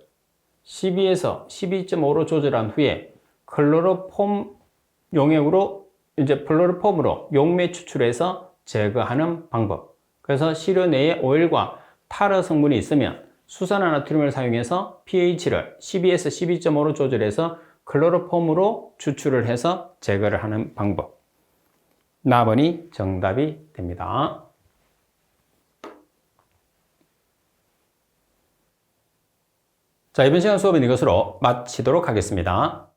S1: 12에서 12.5로 조절한 후에 클로로폼 용액으로 플로로폼으로 용매 추출해서 제거하는 방법. 그래서 시료 내에 오일과 타르 성분이 있으면 수산화나트륨을 사용해서 pH를 12에서 12.5로 조절해서 클로로폼으로 추출을 해서 제거를 하는 방법. 나번이 정답이 됩니다. 자, 이번 시간 수업은 이것으로 마치도록 하겠습니다.